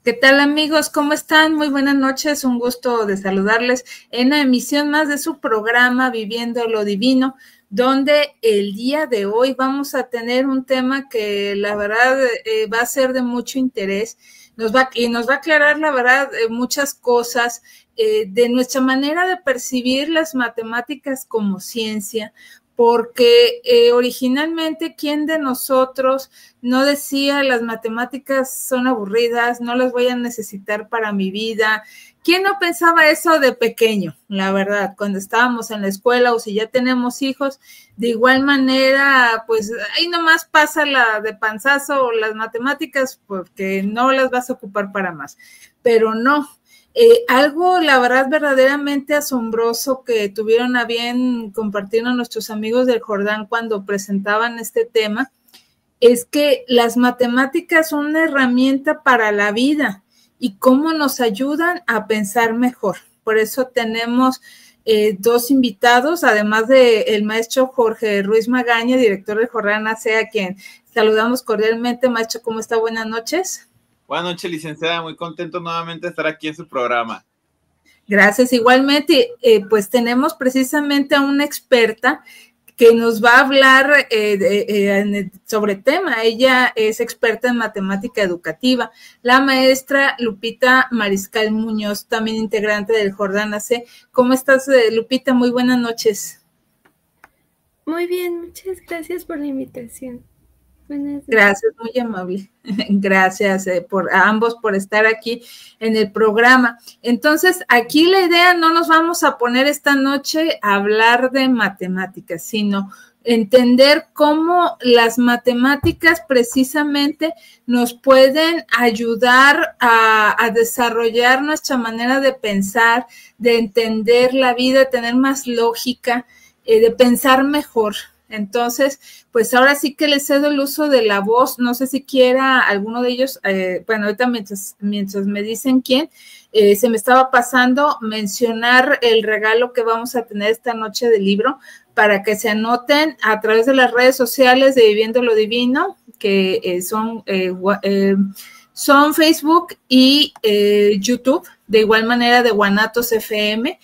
¿Qué tal amigos? ¿Cómo están? Muy buenas noches, un gusto de saludarles en una emisión más de su programa Viviendo lo Divino, donde el día de hoy vamos a tener un tema que la verdad va a ser de mucho interés, nos va a aclarar la verdad muchas cosas de nuestra manera de percibir las matemáticas como ciencia, porque originalmente, ¿quién de nosotros no decía las matemáticas son aburridas, no las voy a necesitar para mi vida? ¿Quién no pensaba eso de pequeño? La verdad, cuando estábamos en la escuela o si ya tenemos hijos, de igual manera, pues ahí nomás pasa la de panzazo o las matemáticas porque no las vas a ocupar para más. Pero no, algo, la verdad, verdaderamente asombroso que tuvieron a bien compartirnos nuestros amigos del Jordán cuando presentaban este tema, es que las matemáticas son una herramienta para la vida y cómo nos ayudan a pensar mejor. Por eso tenemos dos invitados, además del maestro Jorge Ruiz Magaña, director del Jordán AC, a quien saludamos cordialmente. Maestro, ¿cómo está? Buenas noches. Buenas noches, licenciada. Muy contento nuevamente de estar aquí en su programa. Gracias. Igualmente, pues tenemos precisamente a una experta que nos va a hablar sobre el tema. Ella es experta en matemática educativa, la maestra Lupita Mariscal Muñoz, también integrante del Jordán AC. ¿Cómo estás, Lupita? Muy buenas noches. Muy bien, muchas gracias por la invitación. Gracias, muy amable. Gracias a ambos por estar aquí en el programa. Entonces, aquí la idea, no nos vamos a poner esta noche a hablar de matemáticas, sino entender cómo las matemáticas precisamente nos pueden ayudar a desarrollar nuestra manera de pensar, de entender la vida, tener más lógica, de pensar mejor. Entonces, pues ahora sí que les cedo el uso de la voz. No sé si quiera alguno de ellos, bueno, ahorita mientras me dicen quién, se me estaba pasando mencionar el regalo que vamos a tener esta noche del libro para que se anoten a través de las redes sociales de Viviendo lo Divino, que son Facebook y YouTube, de igual manera de Guanatos FM,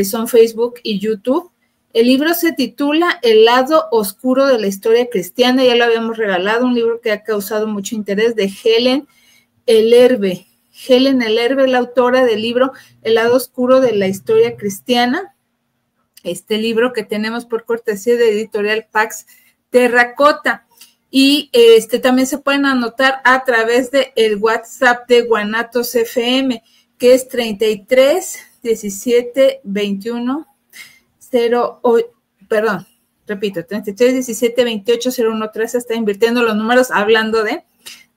son Facebook y YouTube. El libro se titula El lado oscuro de la historia cristiana, ya lo habíamos regalado, un libro que ha causado mucho interés, de Helen Ellerbe. Helen Ellerbe es la autora del libro El lado oscuro de la historia cristiana, este libro que tenemos por cortesía de Editorial Pax Terracota. Y también se pueden anotar a través del WhatsApp de Guanatos FM, que es 33 17 21 33 17 28 01 13. Está invirtiendo los números, hablando de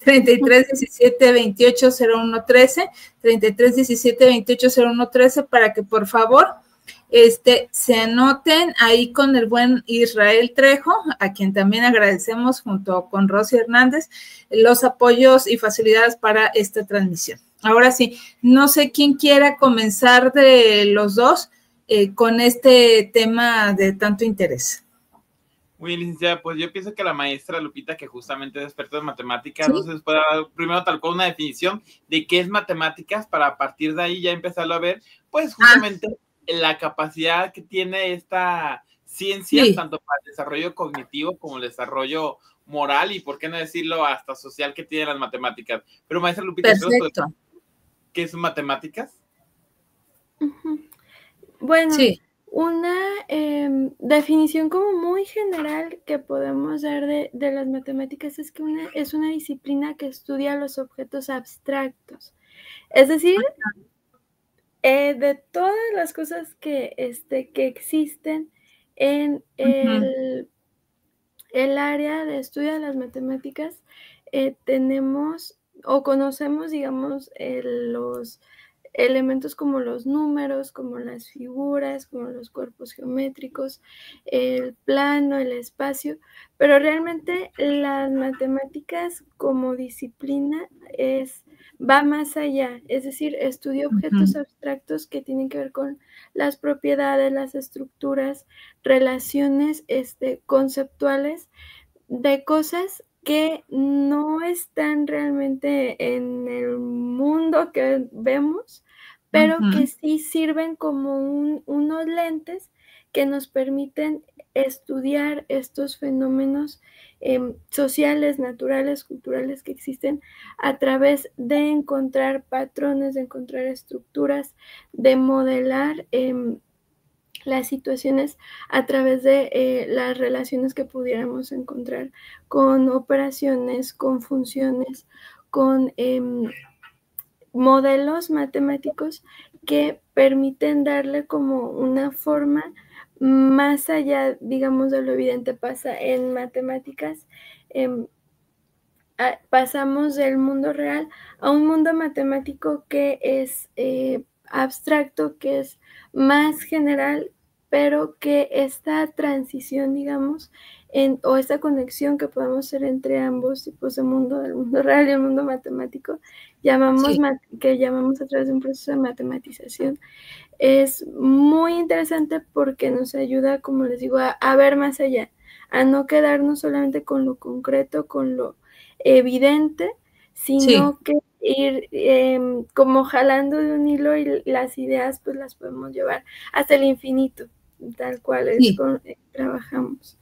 33 17 28 01 13, 33 17 28 01 13, para que por favor se anoten ahí con el buen Israel Trejo, a quien también agradecemos junto con Rosy Hernández los apoyos y facilidades para esta transmisión. Ahora sí, no sé quién quiera comenzar de los dos con este tema de tanto interés. Muy bien, licenciada, pues yo pienso que la maestra Lupita, que justamente es experta en matemáticas, ¿sí? No sé si nos puede dar primero tal cual una definición de qué es matemáticas, para a partir de ahí ya empezarlo a ver, pues justamente la capacidad que tiene esta ciencia, sí, tanto para el desarrollo cognitivo como el desarrollo moral y, por qué no decirlo, hasta social, que tienen las matemáticas. Pero maestra Lupita, ¿qué son matemáticas? Bueno, sí, una definición como muy general que podemos dar de las matemáticas es que es una disciplina que estudia los objetos abstractos. Es decir, de todas las cosas que existen en el área de estudio de las matemáticas, tenemos o conocemos, digamos, los elementos como los números, como las figuras, como los cuerpos geométricos, el plano, el espacio, pero realmente las matemáticas como disciplina va más allá, es decir, estudia objetos abstractos que tienen que ver con las propiedades, las estructuras, relaciones conceptuales de cosas que no están realmente en el mundo mundo que vemos, pero que sí sirven como unos lentes que nos permiten estudiar estos fenómenos sociales, naturales, culturales que existen a través de encontrar patrones, de encontrar estructuras, de modelar las situaciones a través de las relaciones que pudiéramos encontrar con operaciones, con funciones, con modelos matemáticos que permiten darle como una forma más allá, digamos, de lo evidente. Pasa en matemáticas, pasamos del mundo real a un mundo matemático que es abstracto, que es más general, pero que esta transición, digamos, o esta conexión que podemos hacer entre ambos tipos de mundo, el mundo real y el mundo matemático, que llamamos a través de un proceso de matematización, es muy interesante porque nos ayuda, como les digo, a ver más allá, a no quedarnos solamente con lo concreto, con lo evidente, sino que ir como jalando de un hilo, y las ideas pues las podemos llevar hasta el infinito, tal cual es como trabajamos.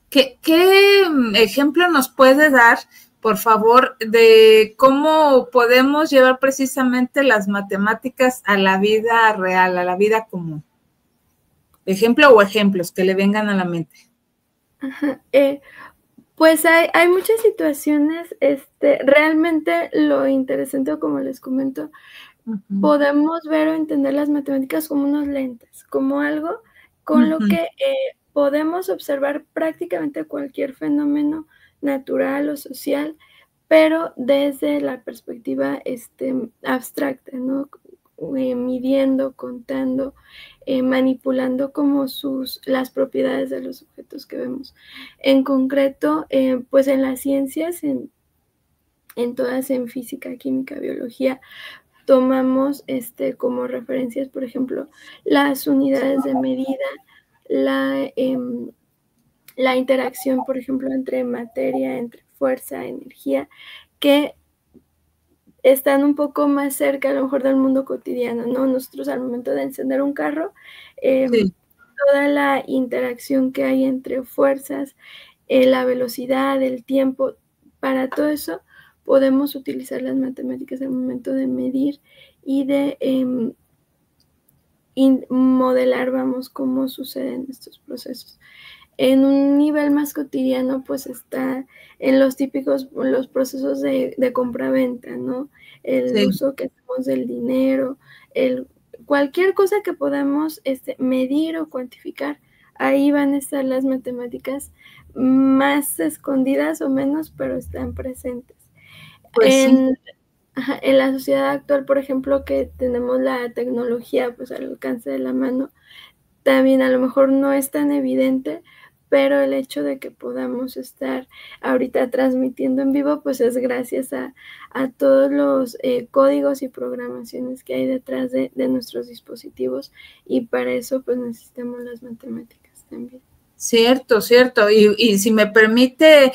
¿Qué ejemplo nos puede dar, por favor, de cómo podemos llevar precisamente las matemáticas a la vida real, a la vida común? Ejemplo o ejemplos que le vengan a la mente. Ajá. Pues hay muchas situaciones, realmente lo interesante, como les comento, podemos ver o entender las matemáticas como unos lentes, como algo con lo que podemos observar prácticamente cualquier fenómeno natural o social, pero desde la perspectiva abstracta, ¿no? Midiendo, contando, manipulando como las propiedades de los objetos que vemos. En concreto, pues en las ciencias, en todas, en física, química, biología, tomamos como referencias, por ejemplo, las unidades de medida, la interacción, por ejemplo, entre materia, entre fuerza, energía, que están un poco más cerca a lo mejor del mundo cotidiano, ¿no? Nosotros al momento de encender un carro, toda la interacción que hay entre fuerzas, la velocidad, el tiempo, para todo eso podemos utilizar las matemáticas al momento de medir y de modelar, vamos, cómo suceden estos procesos. En un nivel más cotidiano, pues está en los procesos de compra-venta, ¿no? El uso que hacemos del dinero, cualquier cosa que podamos medir o cuantificar, ahí van a estar las matemáticas más escondidas o menos, pero están presentes. Pues en la sociedad actual, por ejemplo, que tenemos la tecnología pues al alcance de la mano, también a lo mejor no es tan evidente, pero el hecho de que podamos estar ahorita transmitiendo en vivo, pues es gracias a todos los códigos y programaciones que hay detrás de nuestros dispositivos, y para eso pues necesitamos las matemáticas también. Cierto. Y si me permite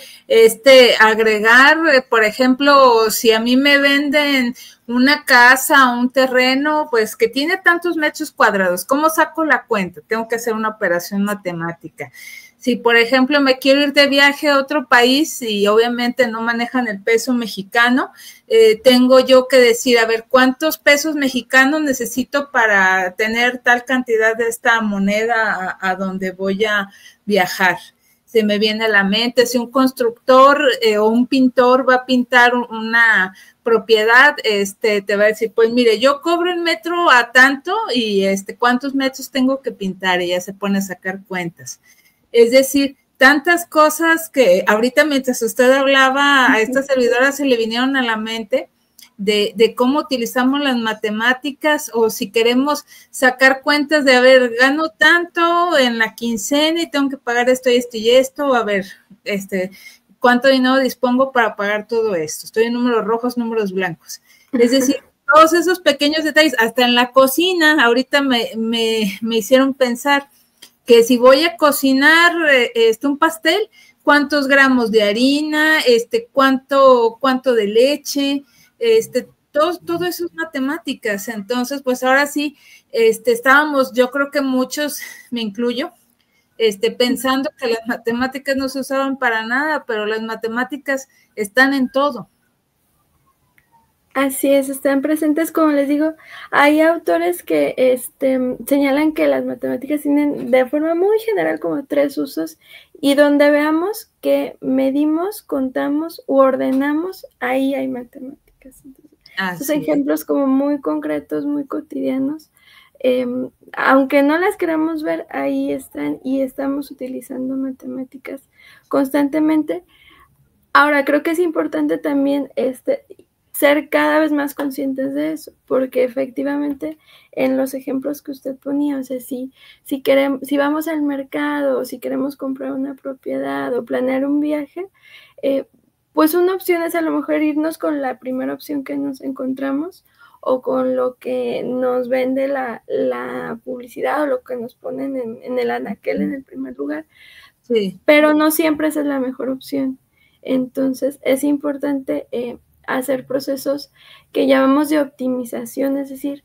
agregar, por ejemplo, si a mí me venden una casa o un terreno, pues que tiene tantos metros cuadrados, ¿cómo saco la cuenta? Tengo que hacer una operación matemática. Si, por ejemplo, me quiero ir de viaje a otro país y obviamente no manejan el peso mexicano, tengo yo que decir, a ver, ¿cuántos pesos mexicanos necesito para tener tal cantidad de esta moneda a donde voy a viajar? Se me viene a la mente, si un constructor o un pintor va a pintar una propiedad, te va a decir, pues mire, yo cobro el metro a tanto y ¿cuántos metros tengo que pintar? Y ya se pone a sacar cuentas. Es decir, tantas cosas que ahorita mientras usted hablaba, a esta servidora se le vinieron a la mente de cómo utilizamos las matemáticas, o si queremos sacar cuentas de, a ver, gano tanto en la quincena y tengo que pagar esto y esto y esto, a ver, ¿cuánto dinero dispongo para pagar todo esto? Estoy en números rojos, números blancos. Es decir, todos esos pequeños detalles, hasta en la cocina, ahorita me hicieron pensar que si voy a cocinar un pastel, ¿cuántos gramos de harina? ¿Cuánto de leche? todo eso es matemáticas. Entonces, pues ahora sí, estábamos, yo creo que muchos, me incluyo, pensando que las matemáticas no se usaban para nada, pero las matemáticas están en todo. Así es, están presentes, como les digo, hay autores que señalan que las matemáticas tienen de forma muy general como 3 usos, y donde veamos que medimos, contamos u ordenamos, ahí hay matemáticas. Entonces, esos ejemplos como muy concretos, muy cotidianos, aunque no las queramos ver, ahí están y estamos utilizando matemáticas constantemente. Ahora, creo que es importante también ser cada vez más conscientes de eso, porque efectivamente en los ejemplos que usted ponía, o sea, si vamos al mercado, o si queremos comprar una propiedad o planear un viaje, pues una opción es a lo mejor irnos con la primera opción que nos encontramos, o con lo que nos vende la publicidad, o lo que nos ponen en el anaquel en el primer lugar. Sí. Pero no siempre esa es la mejor opción. Entonces es importante hacer procesos que llamamos de optimización, es decir,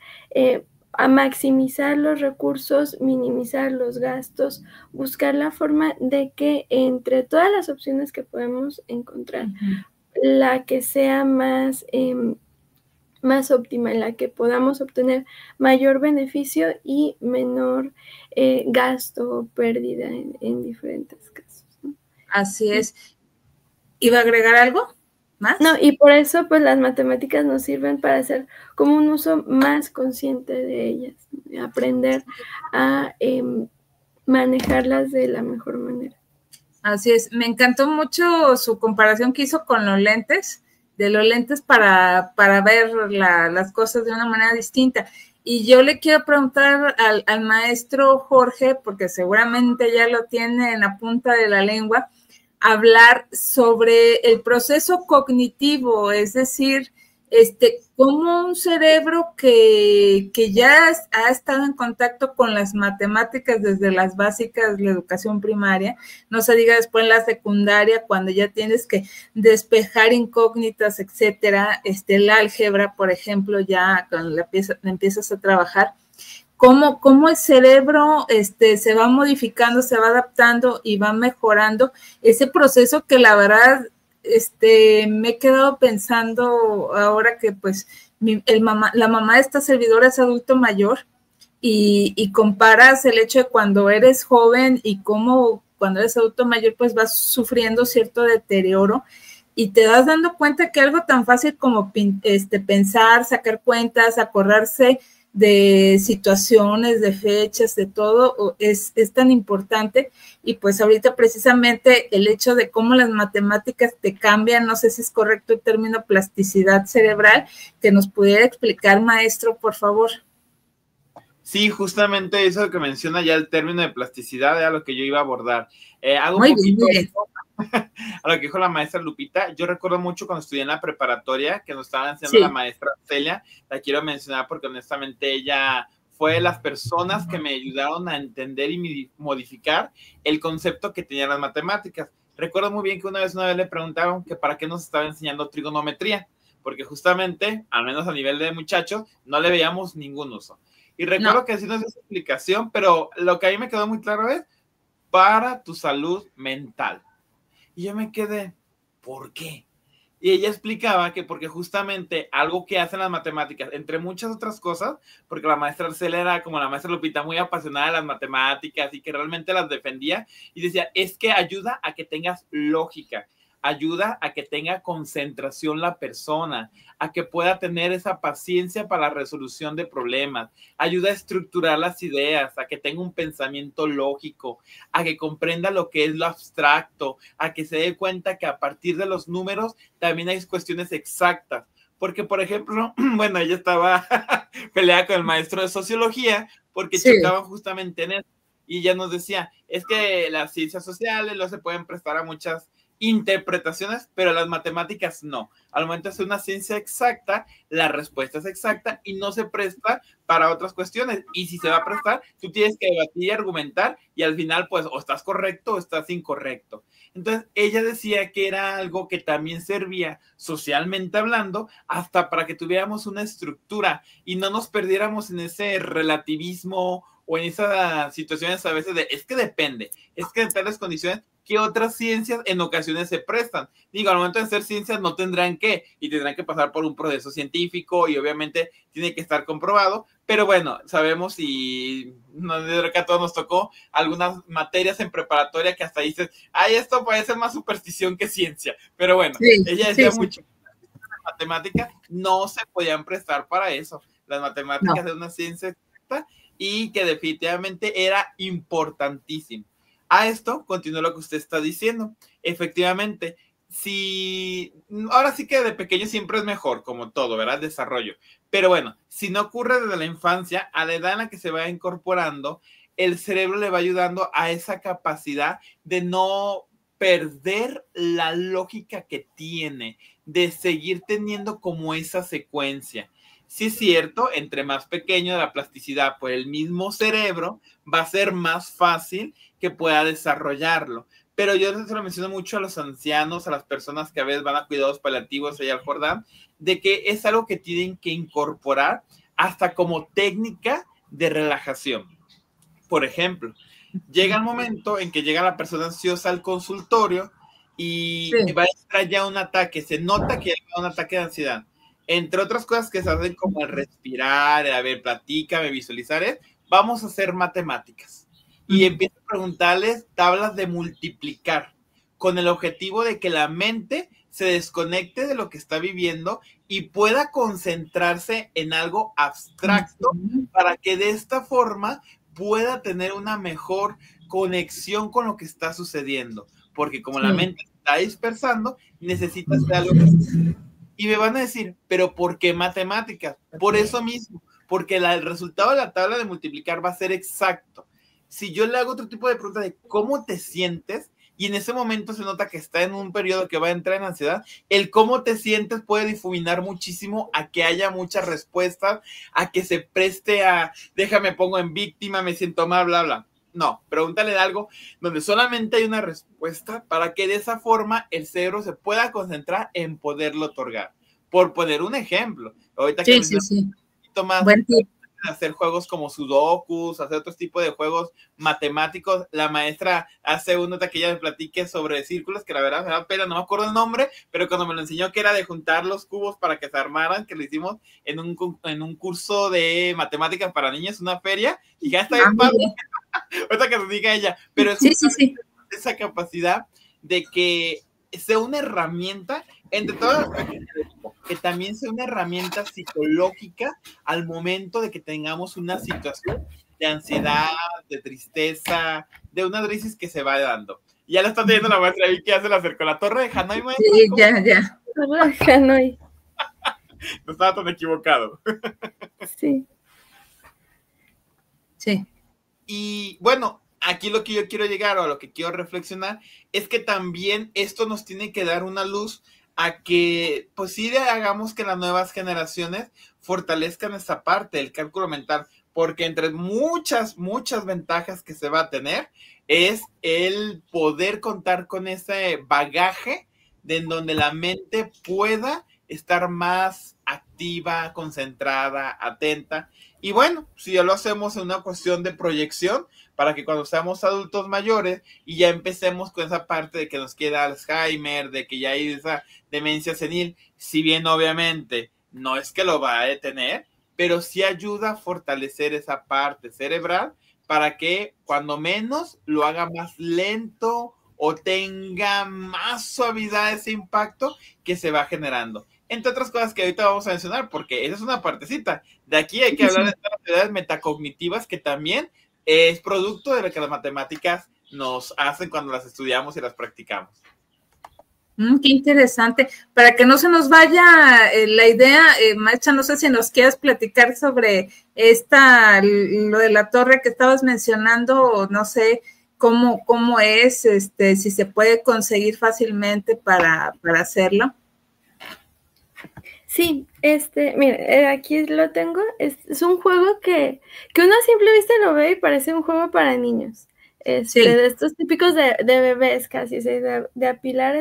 a maximizar los recursos, minimizar los gastos, buscar la forma de que entre todas las opciones que podemos encontrar, la que sea más óptima, en la que podamos obtener mayor beneficio y menor gasto o pérdida en diferentes casos, ¿no? Así es. ¿Iba a agregar algo más? No, y por eso pues las matemáticas nos sirven para hacer como un uso más consciente de ellas, ¿no? Aprender a manejarlas de la mejor manera. Así es. Me encantó mucho su comparación que hizo con los lentes, de los lentes para ver las cosas de una manera distinta. Y yo le quiero preguntar al maestro Jorge, porque seguramente ya lo tiene en la punta de la lengua, hablar sobre el proceso cognitivo, es decir, cómo un cerebro que ya ha estado en contacto con las matemáticas desde las básicas, la educación primaria, no se diga después en la secundaria, cuando ya tienes que despejar incógnitas, etcétera, el álgebra, por ejemplo, ya cuando empiezas a trabajar, cómo el cerebro se va modificando, se va adaptando y va mejorando ese proceso que la verdad me he quedado pensando ahora que pues la mamá de esta servidora es adulto mayor y comparas el hecho de cuando eres joven y cómo cuando eres adulto mayor pues vas sufriendo cierto deterioro y te das dando cuenta que algo tan fácil como pensar, sacar cuentas, acordarse de situaciones, de fechas, de todo, es tan importante. Y pues ahorita precisamente el hecho de cómo las matemáticas te cambian, no sé si es correcto el término plasticidad cerebral, que nos pudiera explicar, maestro, por favor. Sí, justamente eso que menciona ya el término de plasticidad era lo que yo iba a abordar. Hago muy un poquito bien. A lo que dijo la maestra Lupita. Yo recuerdo mucho cuando estudié en la preparatoria que nos estaba enseñando la maestra Celia. La quiero mencionar porque honestamente ella fue de las personas que me ayudaron a entender y modificar el concepto que tenían las matemáticas. Recuerdo muy bien que una vez le preguntaron que para qué nos estaba enseñando trigonometría, porque justamente, al menos a nivel de muchachos, no le veíamos ningún uso. Y recuerdo que sí nos dio esa explicación, pero lo que a mí me quedó muy claro es para tu salud mental. Y yo me quedé, ¿por qué? Y ella explicaba que porque justamente algo que hacen las matemáticas, entre muchas otras cosas, porque la maestra Arcela era como la maestra Lupita, muy apasionada de las matemáticas y que realmente las defendía, y decía, es que ayuda a que tengas lógica, ayuda a que tenga concentración la persona, a que pueda tener esa paciencia para la resolución de problemas, ayuda a estructurar las ideas, a que tenga un pensamiento lógico, a que comprenda lo que es lo abstracto, a que se dé cuenta que a partir de los números también hay cuestiones exactas. Porque, por ejemplo, bueno, ella estaba peleada con el maestro de sociología porque chocaban justamente en eso. Y ella nos decía, es que las ciencias sociales no se pueden prestar a muchas interpretaciones, pero las matemáticas no. Al momento de ser una ciencia exacta, la respuesta es exacta y no se presta para otras cuestiones. Y si se va a prestar, tú tienes que debatir y argumentar y al final, pues, o estás correcto o estás incorrecto. Entonces, ella decía que era algo que también servía socialmente hablando, hasta para que tuviéramos una estructura y no nos perdiéramos en ese relativismo o en esas situaciones a veces de, es que depende, es que en tales condiciones, que otras ciencias en ocasiones se prestan. Digo, al momento de ser ciencias no tendrán que, y tendrán que pasar por un proceso científico y obviamente tiene que estar comprobado, pero bueno, sabemos y no, de que a todos nos tocó algunas materias en preparatoria que hasta dices, ay, esto puede ser más superstición que ciencia, pero bueno, sí, ella decía mucho, las matemáticas no se podían prestar para eso, las matemáticas de una ciencia exacta y que definitivamente era importantísimo. A esto continúa lo que usted está diciendo. Efectivamente, si ahora sí que de pequeño siempre es mejor, como todo, ¿verdad? Desarrollo. Pero bueno, si no ocurre desde la infancia, a la edad en la que se va incorporando, el cerebro le va ayudando a esa capacidad de no perder la lógica que tiene, de seguir teniendo como esa secuencia. Sí es cierto, entre más pequeño la plasticidad por el mismo cerebro, va a ser más fácil que pueda desarrollarlo. Pero yo se lo menciono mucho a los ancianos, a las personas que a veces van a cuidados paliativos allá al Jordán, de que es algo que tienen que incorporar hasta como técnica de relajación. Por ejemplo, llega el momento en que llega la persona ansiosa al consultorio y va a entrar ya un ataque, se nota que hay un ataque de ansiedad. Entre otras cosas que se hacen como el respirar, a ver, platícame, visualizar, vamos a hacer matemáticas. Y empiezo a preguntarles tablas de multiplicar, con el objetivo de que la mente se desconecte de lo que está viviendo y pueda concentrarse en algo abstracto para que de esta forma pueda tener una mejor conexión con lo que está sucediendo. Porque como la mente está dispersando, necesitas algo que... Y me van a decir, ¿pero por qué matemáticas? Por eso mismo, porque el resultado de la tabla de multiplicar va a ser exacto. Si yo le hago otro tipo de pregunta de cómo te sientes, y en ese momento se nota que está en un periodo que va a entrar en ansiedad, el cómo te sientes puede difuminar muchísimo a que haya muchas respuestas, a que se preste a, déjame pongo en víctima, me siento mal, bla, bla. No, pregúntale de algo donde solamente hay una respuesta para que de esa forma el cerebro se pueda concentrar en poderlo otorgar. Por poner un ejemplo, ahorita que un poquito más hacer juegos como sudokus, hacer otros tipos de juegos matemáticos. La maestra hace uno de que ella me platique sobre círculos, que la verdad me da pena, no me acuerdo el nombre, pero cuando me lo enseñó que era de juntar los cubos para que se armaran, que lo hicimos en un curso de matemáticas para niños, una feria, y ya está bien padre. Ahorita que nos diga ella, pero es esa capacidad de que sea una herramienta entre todas las que también sea una herramienta psicológica al momento de que tengamos una situación de ansiedad, de tristeza, de una crisis que se va dando. Ya la está teniendo la maestra ahí, ¿qué hace? La acercó la torre de Hanoi, maestra. Sí, ya. Torre de Hanoi. No estaba tan equivocado. Sí. Sí. Y bueno, aquí lo que yo quiero llegar o a lo que quiero reflexionar es que también esto nos tiene que dar una luz a que pues sí hagamos que las nuevas generaciones fortalezcan esta parte del cálculo mental, porque entre muchas ventajas que se va a tener es el poder contar con ese bagaje de en donde la mente pueda estar más activa, concentrada, atenta. Y bueno, si ya lo hacemos en una cuestión de proyección, para que cuando seamos adultos mayores y ya empecemos con esa parte de que nos queda Alzheimer, de que ya hay esa demencia senil, si bien obviamente no es que lo va a detener, pero sí ayuda a fortalecer esa parte cerebral para que cuando menos lo haga más lento o tenga más suavidad ese impacto que se va generando. Entre otras cosas que ahorita vamos a mencionar, porque esa es una partecita. De aquí hay que hablar de las habilidades metacognitivas que también es producto de lo que las matemáticas nos hacen cuando las estudiamos y las practicamos. Qué interesante. Para que no se nos vaya la idea, maestra, no sé si nos quieres platicar sobre lo de la torre que estabas mencionando, o no sé cómo es, si se puede conseguir fácilmente para hacerlo. Sí, mire, aquí lo tengo. Es un juego que uno a simple vista lo ve y parece un juego para niños. Sí. De estos típicos de bebés casi, de apilar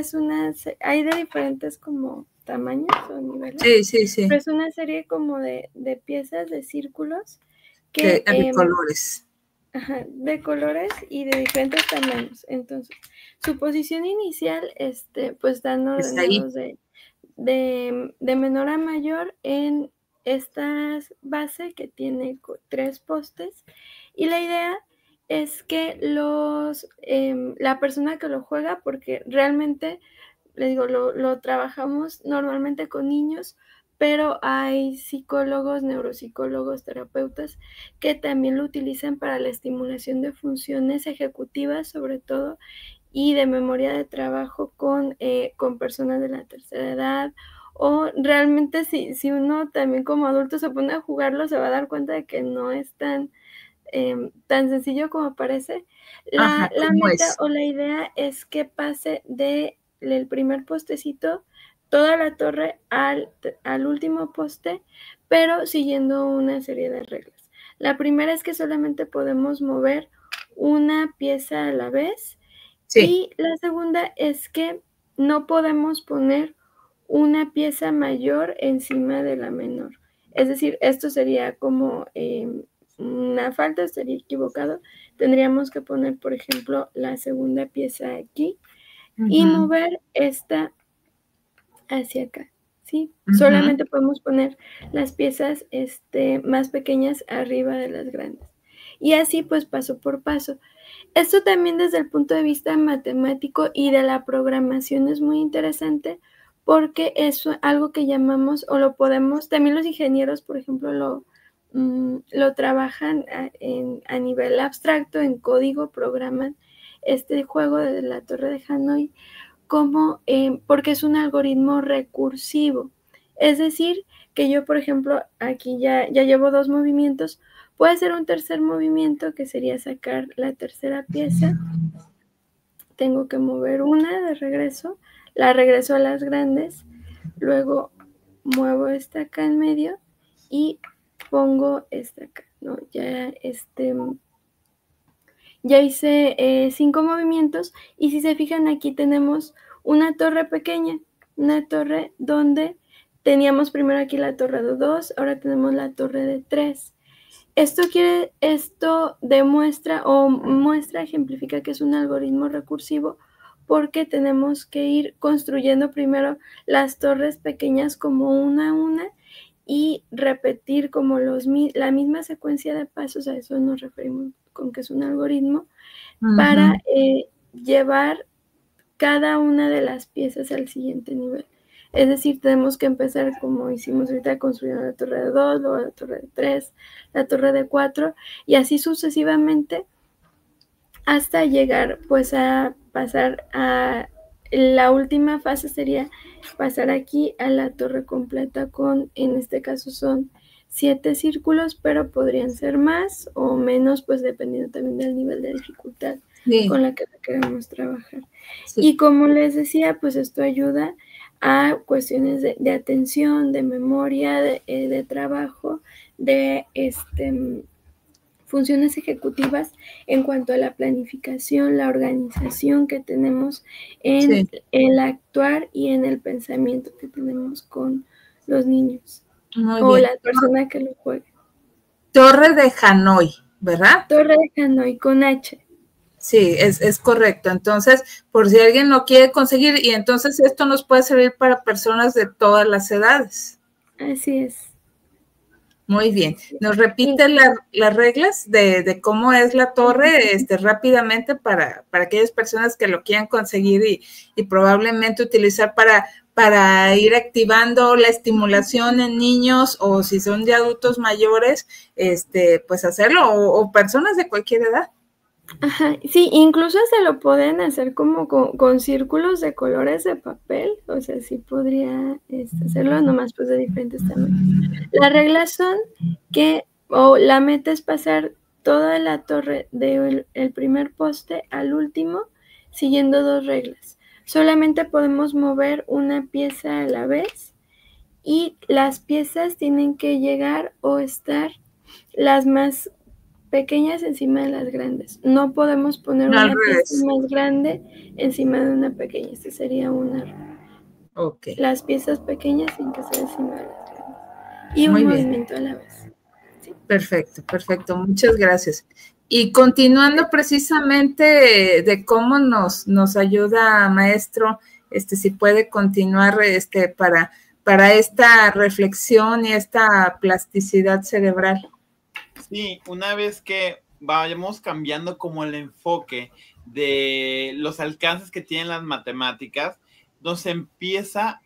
hay de diferentes como tamaños o niveles. Sí. Pero es una serie como de piezas de círculos de colores. Ajá, de colores y de diferentes tamaños. Entonces, su posición inicial, pues están ordenados de menor a mayor en esta base que tiene 3 postes, y la idea es que la persona que lo juega, porque realmente, les digo, lo trabajamos normalmente con niños, pero hay psicólogos, neuropsicólogos, terapeutas que también lo utilizan para la estimulación de funciones ejecutivas, sobre todo, y de memoria de trabajo con personas de la tercera edad. O realmente si uno también como adulto se pone a jugarlo, se va a dar cuenta de que no es tan sencillo como parece. La meta o la idea es que pase del primer postecito toda la torre al último poste, pero siguiendo una serie de reglas. La primera es que solamente podemos mover una pieza a la vez. Y la segunda es que no podemos poner una pieza mayor encima de la menor. Es decir, esto sería como una falta, estaría equivocado. Tendríamos que poner, por ejemplo, la segunda pieza aquí y mover esta hacia acá, ¿sí? Solamente podemos poner las piezas más pequeñas arriba de las grandes. Y así, pues, paso por paso. Esto también desde el punto de vista matemático y de la programación es muy interesante, porque es algo que llamamos, o lo podemos, también los ingenieros, por ejemplo, lo trabajan a nivel abstracto, en código, programan este juego de la Torre de Hanoi porque es un algoritmo recursivo. Es decir, que yo, por ejemplo, aquí ya llevo 2 movimientos, puede ser un tercer movimiento que sería sacar la tercera pieza. Tengo que mover una de regreso, la regreso a las grandes, luego muevo esta acá en medio y pongo esta acá, ¿no? Ya hice 5 movimientos, y si se fijan, aquí tenemos una torre pequeña, una torre donde teníamos primero aquí la torre de 2, ahora tenemos la torre de 3. Esto demuestra ejemplifica que es un algoritmo recursivo, porque tenemos que ir construyendo primero las torres pequeñas como una a una y repetir como la misma secuencia de pasos. A eso nos referimos con que es un algoritmo, para llevar cada una de las piezas al siguiente nivel. Es decir, tenemos que empezar como hicimos ahorita, construyendo la torre de 2, luego la torre de 3, la torre de 4, y así sucesivamente hasta llegar pues a pasar a la última fase. Sería pasar aquí a la torre completa en este caso son 7 círculos, pero podrían ser más o menos, pues dependiendo también del nivel de dificultad con la que queremos trabajar. Y como les decía, pues esto ayuda a cuestiones de atención, de memoria, de trabajo, de funciones ejecutivas en cuanto a la planificación, la organización que tenemos en el actuar y en el pensamiento que tenemos con los niños. Muy bien. La persona que lo juegue. Torre de Hanoi, ¿verdad? Torre de Hanoi con H. Sí, es correcto. Entonces, por si alguien lo quiere conseguir, y entonces esto nos puede servir para personas de todas las edades. Así es. Muy bien. ¿Nos repite las reglas de cómo es la torre rápidamente para aquellas personas que lo quieran conseguir y probablemente utilizar para ir activando la estimulación en niños, o si son de adultos mayores, pues hacerlo, o personas de cualquier edad? Ajá, sí, incluso se lo pueden hacer como con círculos de colores de papel, o sea, sí podría hacerlo, nomás pues de diferentes tamaños. Las reglas son que, la meta es pasar toda la torre del primer poste al último, siguiendo 2 reglas. Solamente podemos mover una pieza a la vez, y las piezas tienen que llegar o estar las más pequeñas encima de las grandes. No podemos poner No, al una pieza revés. más grande encima de una pequeña. Este sería un error. Ok, Las piezas pequeñas sin que sea encima de las grandes. Y un muy bien. movimiento a la vez. ¿Sí? Perfecto, perfecto. Muchas gracias. Y continuando precisamente de cómo nos ayuda, maestro, si puede continuar para esta reflexión y esta plasticidad cerebral. Sí, una vez que vayamos cambiando como el enfoque de los alcances que tienen las matemáticas, nos empieza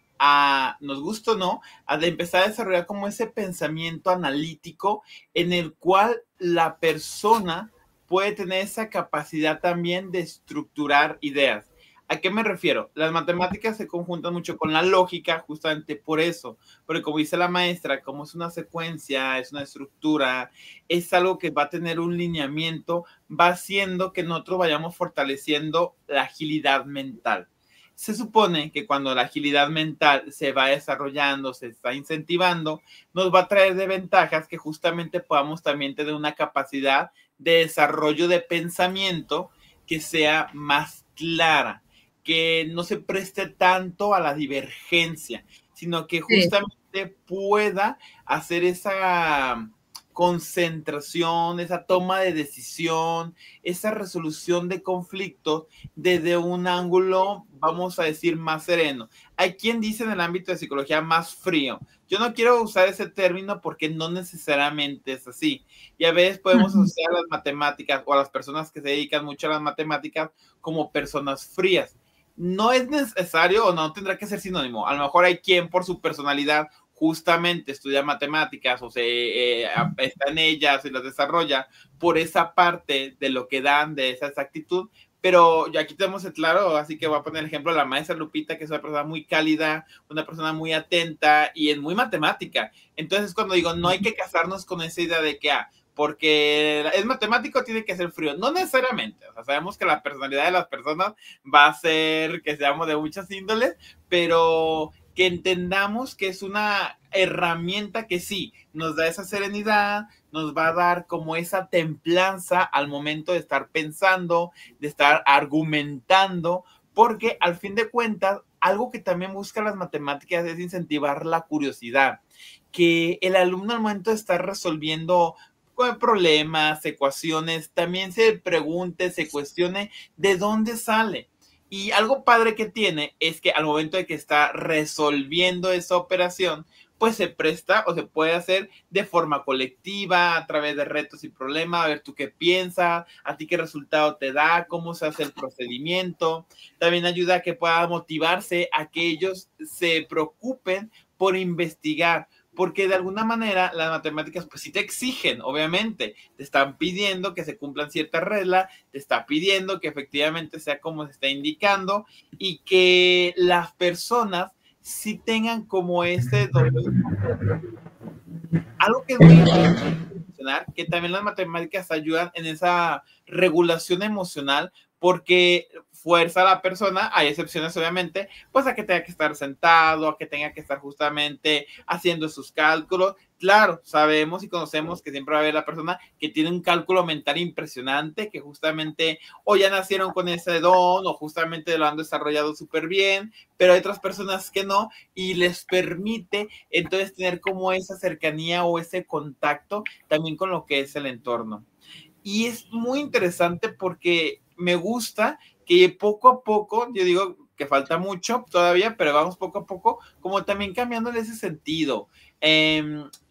nos gusta o no, a empezar a desarrollar como ese pensamiento analítico en el cual la persona puede tener esa capacidad también de estructurar ideas. ¿A qué me refiero? Las matemáticas se conjuntan mucho con la lógica justamente por eso, porque como dice la maestra, como es una secuencia, es una estructura, es algo que va a tener un lineamiento, va haciendo que nosotros vayamos fortaleciendo la agilidad mental. Se supone que cuando la agilidad mental se va desarrollando, se está incentivando, nos va a traer de ventajas que justamente podamos también tener una capacidad de desarrollo de pensamiento que sea más clara, que no se preste tanto a la divergencia, sino que justamente pueda hacer esa concentración, esa toma de decisión, esa resolución de conflictos desde un ángulo, vamos a decir, más sereno. Hay quien dice en el ámbito de psicología más frío. Yo no quiero usar ese término porque no necesariamente es así. Y a veces podemos asociar a las matemáticas o a las personas que se dedican mucho a las matemáticas como personas frías. No es necesario o no tendrá que ser sinónimo. A lo mejor hay quien por su personalidad justamente estudia matemáticas o está en ellas y las desarrolla por esa parte de lo que dan, de esa exactitud. Pero ya aquí tenemos el claro, así que voy a poner el ejemplo de la maestra Lupita, que es una persona muy cálida, una persona muy atenta y es muy matemática. Entonces, cuando digo, no hay que casarnos con esa idea de que, porque es matemático, tiene que ser frío. No necesariamente. O sea, sabemos que la personalidad de las personas va a ser que seamos de muchas índoles, pero que entendamos que es una herramienta que sí, nos da esa serenidad, nos va a dar como esa templanza al momento de estar pensando, de estar argumentando, porque al fin de cuentas, algo que también busca las matemáticas es incentivar la curiosidad, que el alumno al momento de estar resolviendo problemas, ecuaciones, también se pregunte, se cuestione de dónde sale. Y algo padre que tiene es que al momento de que está resolviendo esa operación, pues se presta o se puede hacer de forma colectiva, a través de retos y problemas, a ver tú qué piensas, a ti qué resultado te da, cómo se hace el procedimiento. También ayuda a que pueda motivarse a que ellos se preocupen por investigar, porque de alguna manera las matemáticas pues sí te exigen, obviamente, te están pidiendo que se cumplan ciertas reglas, te está pidiendo que efectivamente sea como se está indicando y que las personas sí tengan como ese algo que es muy importante, que también las matemáticas ayudan en esa regulación emocional, porque fuerza a la persona, hay excepciones obviamente, pues a que tenga que estar sentado, a que tenga que estar justamente haciendo sus cálculos. Claro, sabemos y conocemos que siempre va a haber la persona que tiene un cálculo mental impresionante, que justamente o ya nacieron con ese don o justamente lo han desarrollado súper bien, pero hay otras personas que no y les permite entonces tener como esa cercanía o ese contacto también con lo que es el entorno. Y es muy interesante porque me gusta que poco a poco, yo digo que falta mucho todavía, pero vamos poco a poco, como también cambiando en ese sentido.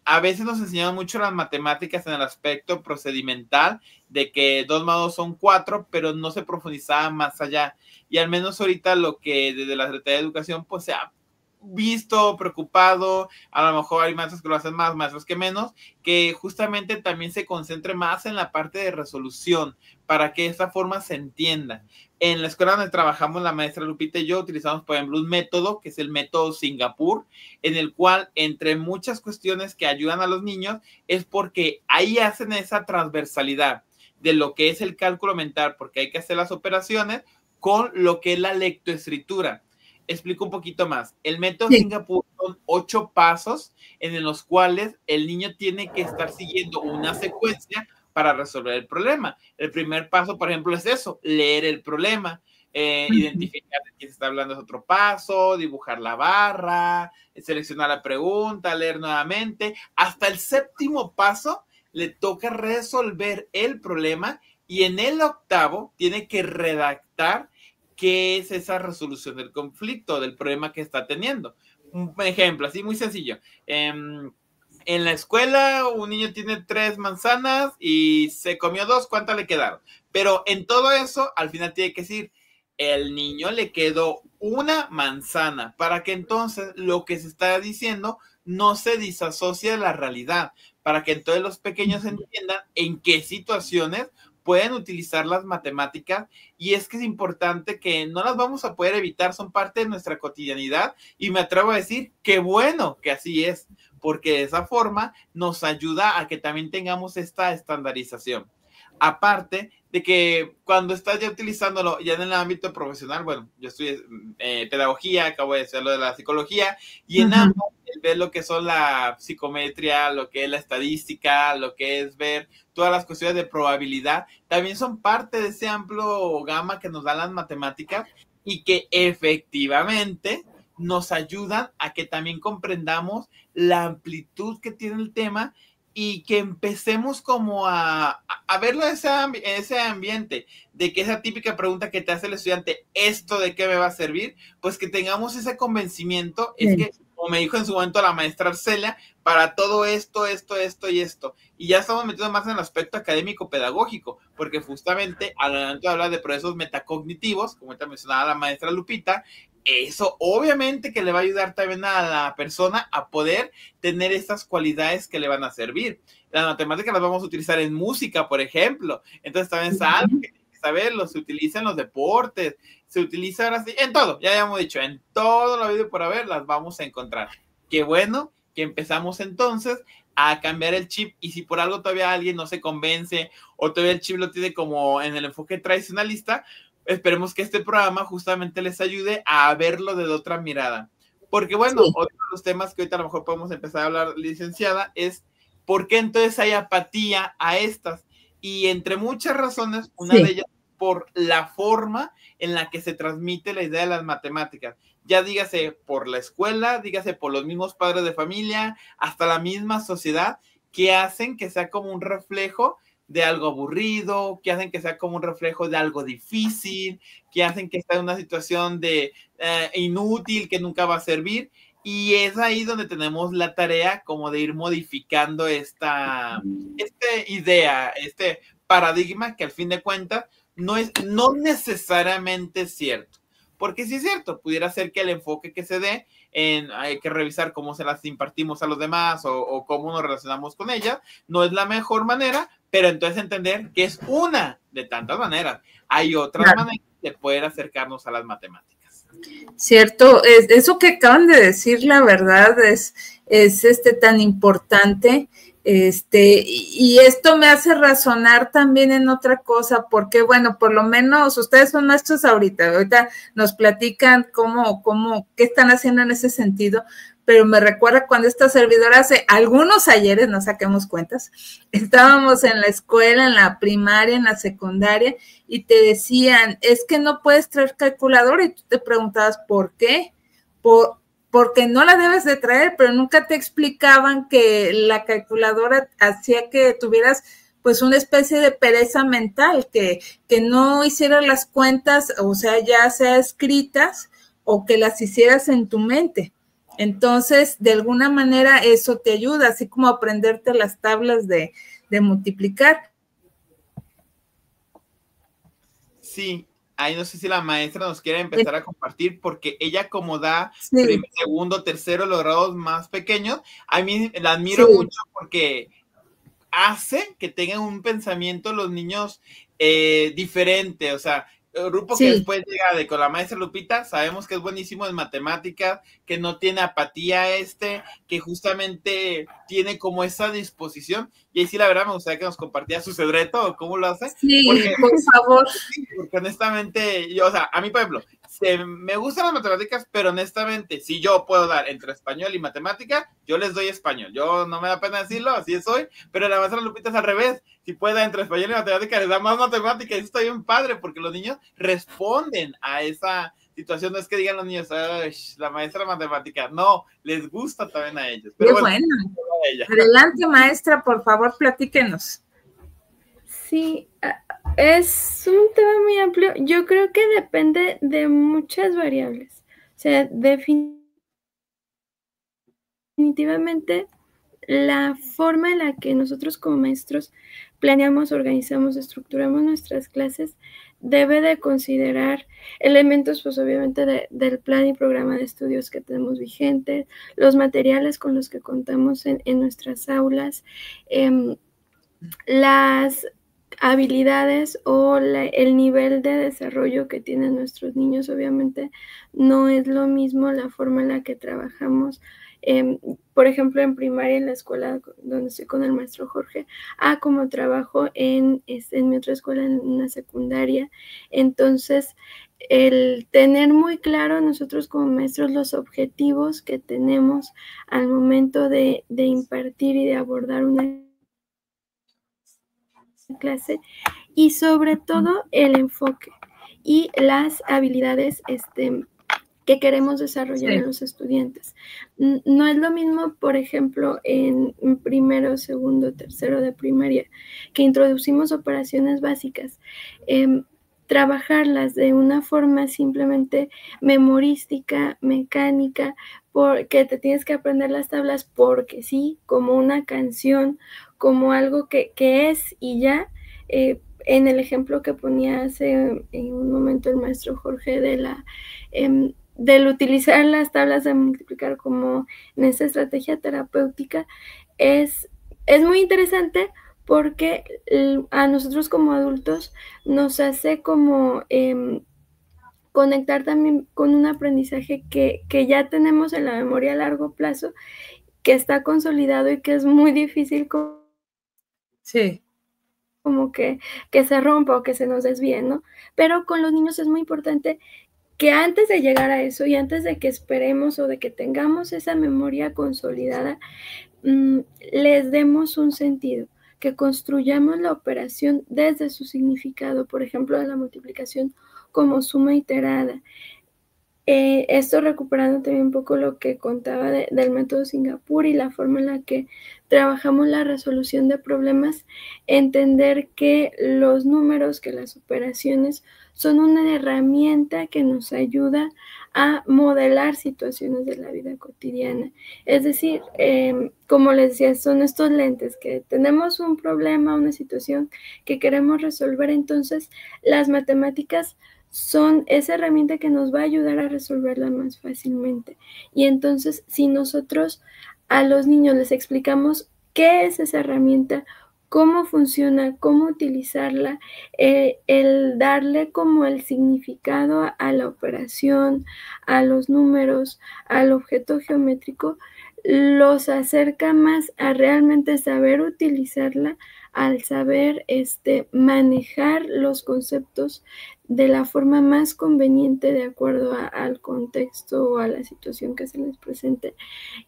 A veces nos enseñan mucho las matemáticas en el aspecto procedimental, de que 2 más 2 son 4, pero no se profundizaba más allá. Y al menos ahorita lo que desde la Secretaría de Educación, pues se ha visto, preocupado, a lo mejor hay maestros que lo hacen más, maestros que menos, que justamente también se concentre más en la parte de resolución, para que de esta forma se entienda. En la escuela donde trabajamos, la maestra Lupita y yo utilizamos, por ejemplo, un método, que es el método Singapur, en el cual, entre muchas cuestiones que ayudan a los niños, es porque ahí hacen esa transversalidad de lo que es el cálculo mental, porque hay que hacer las operaciones, con lo que es la lectoescritura. Explico un poquito más. El método Singapur son 8 pasos en los cuales el niño tiene que estar siguiendo una secuencia para resolver el problema. El primer paso, por ejemplo, es eso, leer el problema. Identificar de quién se está hablando es otro paso, dibujar la barra, seleccionar la pregunta, leer nuevamente. Hasta el séptimo paso le toca resolver el problema y en el octavo tiene que redactar qué es esa resolución del conflicto, del problema que está teniendo. Un ejemplo, así muy sencillo. En la escuela un niño tiene 3 manzanas y se comió 2, ¿cuántas le quedaron? Pero en todo eso, al final tiene que decir, el niño le quedó 1 manzana, para que entonces lo que se está diciendo no se disasocie de la realidad, para que entonces los pequeños entiendan en qué situaciones pueden utilizar las matemáticas, y es que es importante que no las vamos a poder evitar, son parte de nuestra cotidianidad, y me atrevo a decir que bueno que así es, porque de esa forma nos ayuda a que también tengamos esta estandarización. Aparte de que cuando estás ya utilizándolo ya en el ámbito profesional, bueno, yo estudié pedagogía, acabo de hacer lo de la psicología, y en ambos ver lo que son la psicometría, lo que es la estadística, lo que es ver todas las cuestiones de probabilidad, también son parte de ese amplio gama que nos dan las matemáticas y que efectivamente nos ayudan a que también comprendamos la amplitud que tiene el tema y que empecemos como a verlo en ese ambiente, de que esa típica pregunta que te hace el estudiante, ¿esto de qué me va a servir? Pues que tengamos ese convencimiento, sí. Es que, como me dijo en su momento la maestra Arcelia, para todo esto, esto y esto. Y ya estamos metiendo más en el aspecto académico-pedagógico, porque justamente al momento de hablar de procesos metacognitivos, como te mencionaba la maestra Lupita, eso obviamente que le va a ayudar también a la persona a poder tener estas cualidades que le van a servir. Las matemáticas las vamos a utilizar en música, por ejemplo. Entonces también es algo que tienen que saberlo. Se utiliza en los deportes, se utiliza ahora sí, en todo. Ya habíamos dicho, en todo lo habido por haber las vamos a encontrar. Qué bueno que empezamos entonces a cambiar el chip, y si por algo todavía alguien no se convence o todavía el chip lo tiene como en el enfoque tradicionalista, esperemos que este programa justamente les ayude a verlo de otra mirada. Porque bueno, sí. Otro de los temas que ahorita a lo mejor podemos empezar a hablar, licenciada, es por qué entonces hay apatía a estas. Y entre muchas razones, una de ellas por la forma en la que se transmite la idea de las matemáticas. Ya dígase por la escuela, dígase por los mismos padres de familia, hasta la misma sociedad, que hacen que sea como un reflejo de algo aburrido, que hacen que sea como un reflejo de algo difícil, que hacen que esté en una situación de inútil, que nunca va a servir, y es ahí donde tenemos la tarea como de ir modificando esta idea, este paradigma que al fin de cuentas no necesariamente es cierto, porque si es cierto, pudiera ser que el enfoque que se dé hay que revisar cómo se las impartimos a los demás o cómo nos relacionamos con ellas, no es la mejor manera, pero entonces entender que es una de tantas maneras. Hay otras maneras de poder acercarnos a las matemáticas. Cierto, eso que acaban de decir, la verdad, es tan importante. Y esto me hace razonar también en otra cosa, porque bueno, por lo menos ustedes son maestros ahorita nos platican qué están haciendo en ese sentido, pero me recuerda cuando esta servidora hace algunos ayeres, no saquemos cuentas, estábamos en la escuela, en la primaria, en la secundaria, y te decían, es que no puedes traer calculadora, y tú te preguntabas, ¿por qué? Porque no la debes de traer, pero nunca te explicaban que la calculadora hacía que tuvieras pues una especie de pereza mental, que no hicieras las cuentas, o sea, ya sea escritas o que las hicieras en tu mente. Entonces, de alguna manera eso te ayuda, así como aprenderte las tablas de multiplicar. Sí. Ahí no sé si la maestra nos quiere empezar a compartir, porque ella como da primer, segundo, tercero, los grados más pequeños, a mí la admiro mucho porque hace que tengan un pensamiento los niños diferente, o sea, el grupo que después llega con la maestra Lupita, sabemos que es buenísimo en matemáticas, que no tiene apatía, que justamente tiene como esa disposición. Y ahí sí, la verdad, me gustaría que nos compartiera su secreto o cómo lo hace. Sí, por favor. Porque honestamente, yo, o sea, a mí, por ejemplo, me gustan las matemáticas, pero honestamente, si yo puedo dar entre español y matemática, yo les doy español. Yo no me da pena decirlo, así soy, pero la maestra Lupita es al revés. Si puede dar entre español y matemática, les da más matemática. Y eso está bien padre, porque los niños responden a esa situación. No es que digan los niños, la maestra de matemática, no, les gusta también a ellos. Pero qué bueno. Adelante, maestra, por favor, platíquenos. Sí, es un tema muy amplio. Yo creo que depende de muchas variables. O sea, definitivamente la forma en la que nosotros como maestros planeamos, organizamos, estructuramos nuestras clases debe de considerar elementos, pues obviamente del plan y programa de estudios que tenemos vigentes, los materiales con los que contamos en nuestras aulas, las habilidades o el nivel de desarrollo que tienen nuestros niños. Obviamente no es lo mismo la forma en la que trabajamos. Por ejemplo, en primaria, en la escuela donde estoy con el maestro Jorge, como trabajo en mi otra escuela, en una secundaria. Entonces, el tener muy claro nosotros como maestros los objetivos que tenemos al momento de impartir y de abordar una clase, y sobre todo el enfoque y las habilidades que queremos desarrollar en los estudiantes. No es lo mismo, por ejemplo, en primero, segundo, tercero de primaria, que introducimos operaciones básicas, trabajarlas de una forma simplemente memorística, mecánica, porque te tienes que aprender las tablas porque sí, como una canción, como algo que es y ya. En el ejemplo que ponía hace en un momento el maestro Jorge del utilizar las tablas de multiplicar como en esta estrategia terapéutica, es muy interesante porque a nosotros como adultos nos hace como conectar también con un aprendizaje que ya tenemos en la memoria a largo plazo, que está consolidado y que es muy difícil como que se rompa o que se nos desvíe, ¿no? Pero con los niños es muy importante que antes de llegar a eso y antes de que esperemos o de que tengamos esa memoria consolidada, les demos un sentido, que construyamos la operación desde su significado, por ejemplo, de la multiplicación como suma iterada. Esto recuperando también un poco lo que contaba del método Singapur y la forma en la que trabajamos la resolución de problemas, entender que los números, que las operaciones son una herramienta que nos ayuda a modelar situaciones de la vida cotidiana. Es decir, como les decía, son estos lentes que tenemos un problema, una situación que queremos resolver, entonces las matemáticas son esa herramienta que nos va a ayudar a resolverla más fácilmente. Y entonces, si nosotros a los niños les explicamos qué es esa herramienta, cómo funciona, cómo utilizarla, el darle como el significado a la operación, a los números, al objeto geométrico, los acerca más a realmente saber utilizarla, al saber manejar los conceptos de la forma más conveniente de acuerdo al contexto o a la situación que se les presente,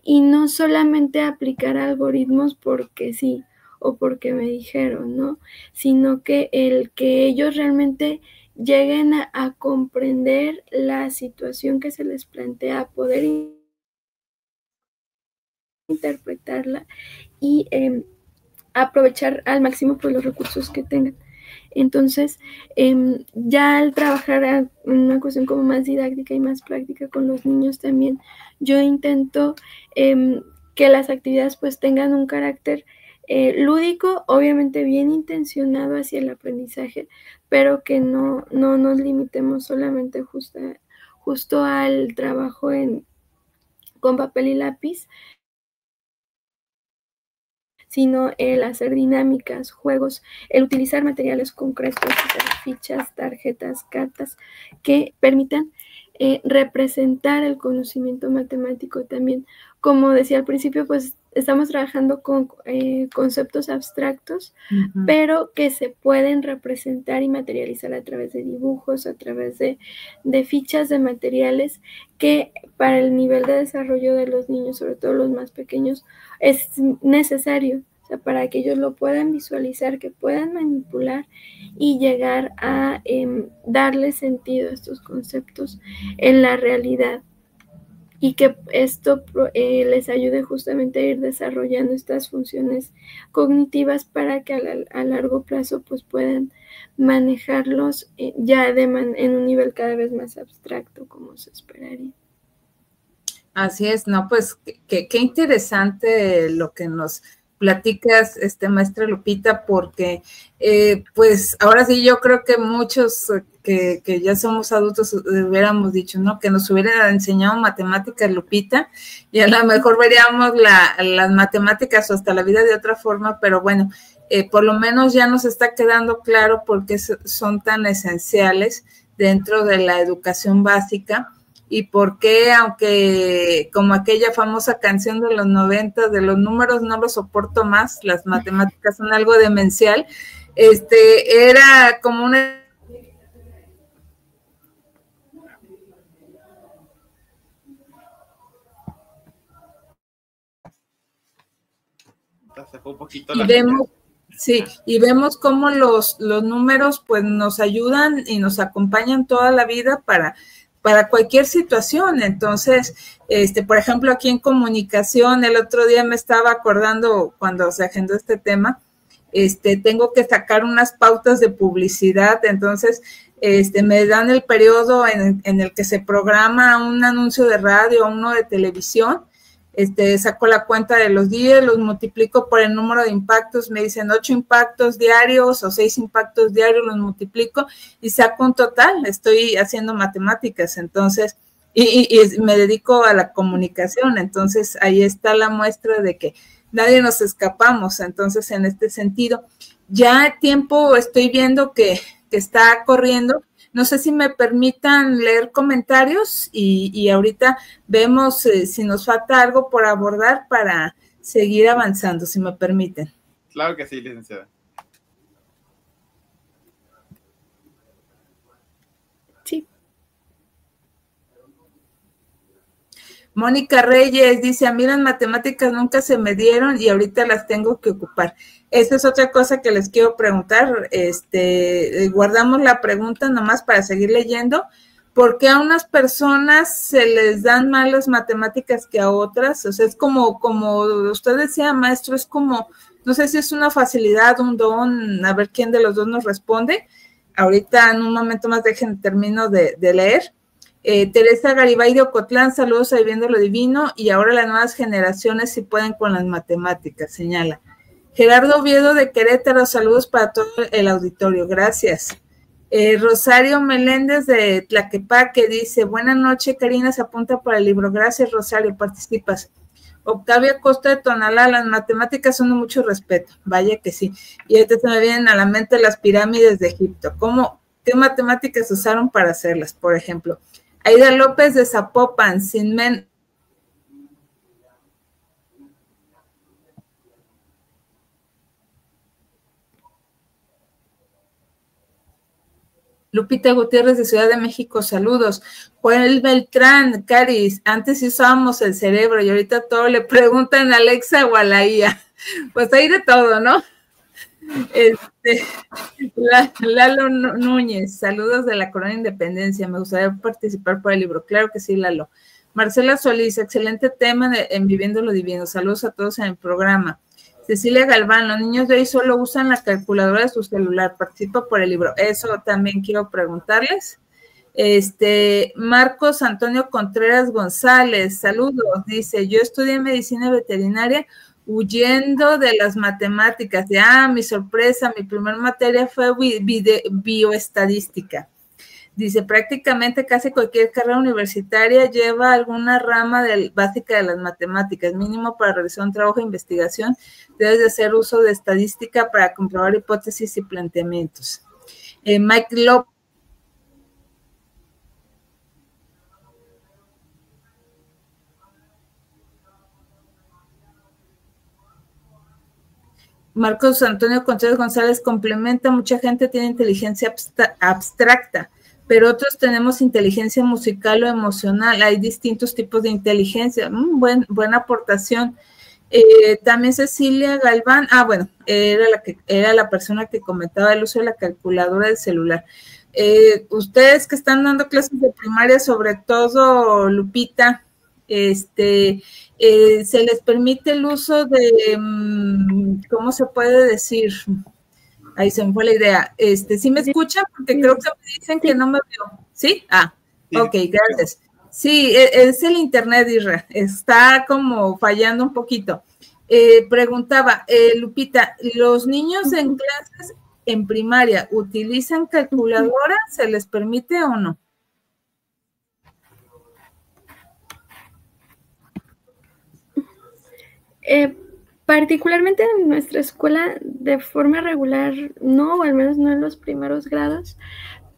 y no solamente aplicar algoritmos porque sí o porque me dijeron, ¿no? Sino que el que ellos realmente lleguen a comprender la situación que se les plantea, a poder interpretarla y aprovechar al máximo pues, los recursos que tengan. Entonces, ya al trabajar en una cuestión como más didáctica y más práctica con los niños también, yo intento que las actividades pues tengan un carácter lúdico, obviamente bien intencionado hacia el aprendizaje, pero que no nos limitemos solamente justo al trabajo con papel y lápiz, sino el hacer dinámicas, juegos, el utilizar materiales concretos, fichas, tarjetas, cartas, que permitan representar el conocimiento matemático también. Como decía al principio, pues estamos trabajando con conceptos abstractos, pero que se pueden representar y materializar a través de dibujos, a través de fichas de materiales, que para el nivel de desarrollo de los niños, sobre todo los más pequeños, es necesario. O sea, para que ellos lo puedan visualizar, que puedan manipular y llegar a darle sentido a estos conceptos en la realidad, y que esto les ayude justamente a ir desarrollando estas funciones cognitivas para que a largo plazo pues puedan manejarlos ya en un nivel cada vez más abstracto, como se esperaría. Así es, no, pues qué interesante lo que nos platicas, maestra Lupita, porque pues ahora sí yo creo que muchos que ya somos adultos hubiéramos dicho, ¿no? Que nos hubieran enseñado matemáticas, Lupita, y a lo mejor veríamos las matemáticas o hasta la vida de otra forma, pero bueno, por lo menos ya nos está quedando claro por qué son tan esenciales dentro de la educación básica. Y por qué, aunque como aquella famosa canción de los 90, de los números no los soporto más, las matemáticas son algo demencial, era como una... Se fue un poquito y vemos, sí, y vemos cómo los números pues nos ayudan y nos acompañan toda la vida para cualquier situación. Entonces, por ejemplo, aquí en comunicación, el otro día me estaba acordando cuando se agendó este tema, tengo que sacar unas pautas de publicidad, entonces me dan el periodo en el que se programa un anuncio de radio o uno de televisión, saco la cuenta de los días, los multiplico por el número de impactos, me dicen 8 impactos diarios o 6 impactos diarios, los multiplico y saco un total. Estoy haciendo matemáticas, entonces, y me dedico a la comunicación, entonces ahí está la muestra de que nadie nos escapamos. Entonces, en este sentido, ya tiempo estoy viendo que está corriendo. No sé si me permitan leer comentarios y ahorita vemos si nos falta algo por abordar para seguir avanzando, si me permiten. Claro que sí, licenciada. Sí. Mónica Reyes dice, a mí las matemáticas nunca se me dieron y ahorita las tengo que ocupar. Esa es otra cosa que les quiero preguntar. Guardamos la pregunta nomás para seguir leyendo. ¿Por qué a unas personas se les dan más las matemáticas que a otras? O sea, es como usted decía, maestro, es como, no sé si es una facilidad, un don, a ver quién de los dos nos responde. Ahorita en un momento más termino de leer. Teresa Garibay de Ocotlán, saludos a Viviendo lo Divino, y ahora las nuevas generaciones si pueden con las matemáticas, señala. Gerardo Oviedo de Querétaro, saludos para todo el auditorio, gracias. Rosario Meléndez de Tlaquepaque dice, buenas noches, Karina, se apunta para el libro, gracias Rosario, participas. Octavia Costa de Tonalá, las matemáticas son de mucho respeto, vaya que sí, y ahorita se me vienen a la mente las pirámides de Egipto, ¿qué matemáticas usaron para hacerlas, por ejemplo? Aida López de Zapopan, sin men. Lupita Gutiérrez de Ciudad de México, saludos. Joel Beltrán, Caris, antes usábamos el cerebro y ahorita todo le preguntan a Alexa o a la IA. Pues hay de todo, ¿no? Lalo Núñez, saludos de la Colonia Independencia, me gustaría participar por el libro, claro que sí, Lalo. Marcela Solís, excelente tema en Viviendo lo Divino, saludos a todos en el programa. Cecilia Galván, los niños de hoy solo usan la calculadora de su celular, participa por el libro, eso también quiero preguntarles. Marcos Antonio Contreras González, saludos, dice, yo estudié medicina veterinaria huyendo de las matemáticas, mi sorpresa, mi primer materia fue bioestadística. Dice, prácticamente casi cualquier carrera universitaria lleva alguna rama básica de las matemáticas, mínimo para realizar un trabajo de investigación, debes de hacer uso de estadística para comprobar hipótesis y planteamientos. Mike López. Marcos Antonio Contreras González complementa, mucha gente tiene inteligencia abstracta, pero otros tenemos inteligencia musical o emocional. Hay distintos tipos de inteligencia. Buena aportación. También Cecilia Galván, bueno, era la persona que comentaba el uso de la calculadora del celular. Ustedes que están dando clases de primaria, sobre todo Lupita, se les permite el uso de, ¿cómo se puede decir? Ahí se me fue la idea. ¿Sí me escuchan? Porque creo que me dicen que no me veo. ¿Sí? Ok, gracias. Sí, es el internet, Isra. Está como fallando un poquito. Preguntaba, Lupita, ¿los niños en clases en primaria utilizan calculadora? ¿Se les permite o no? Particularmente en nuestra escuela, de forma regular, no, o al menos no en los primeros grados,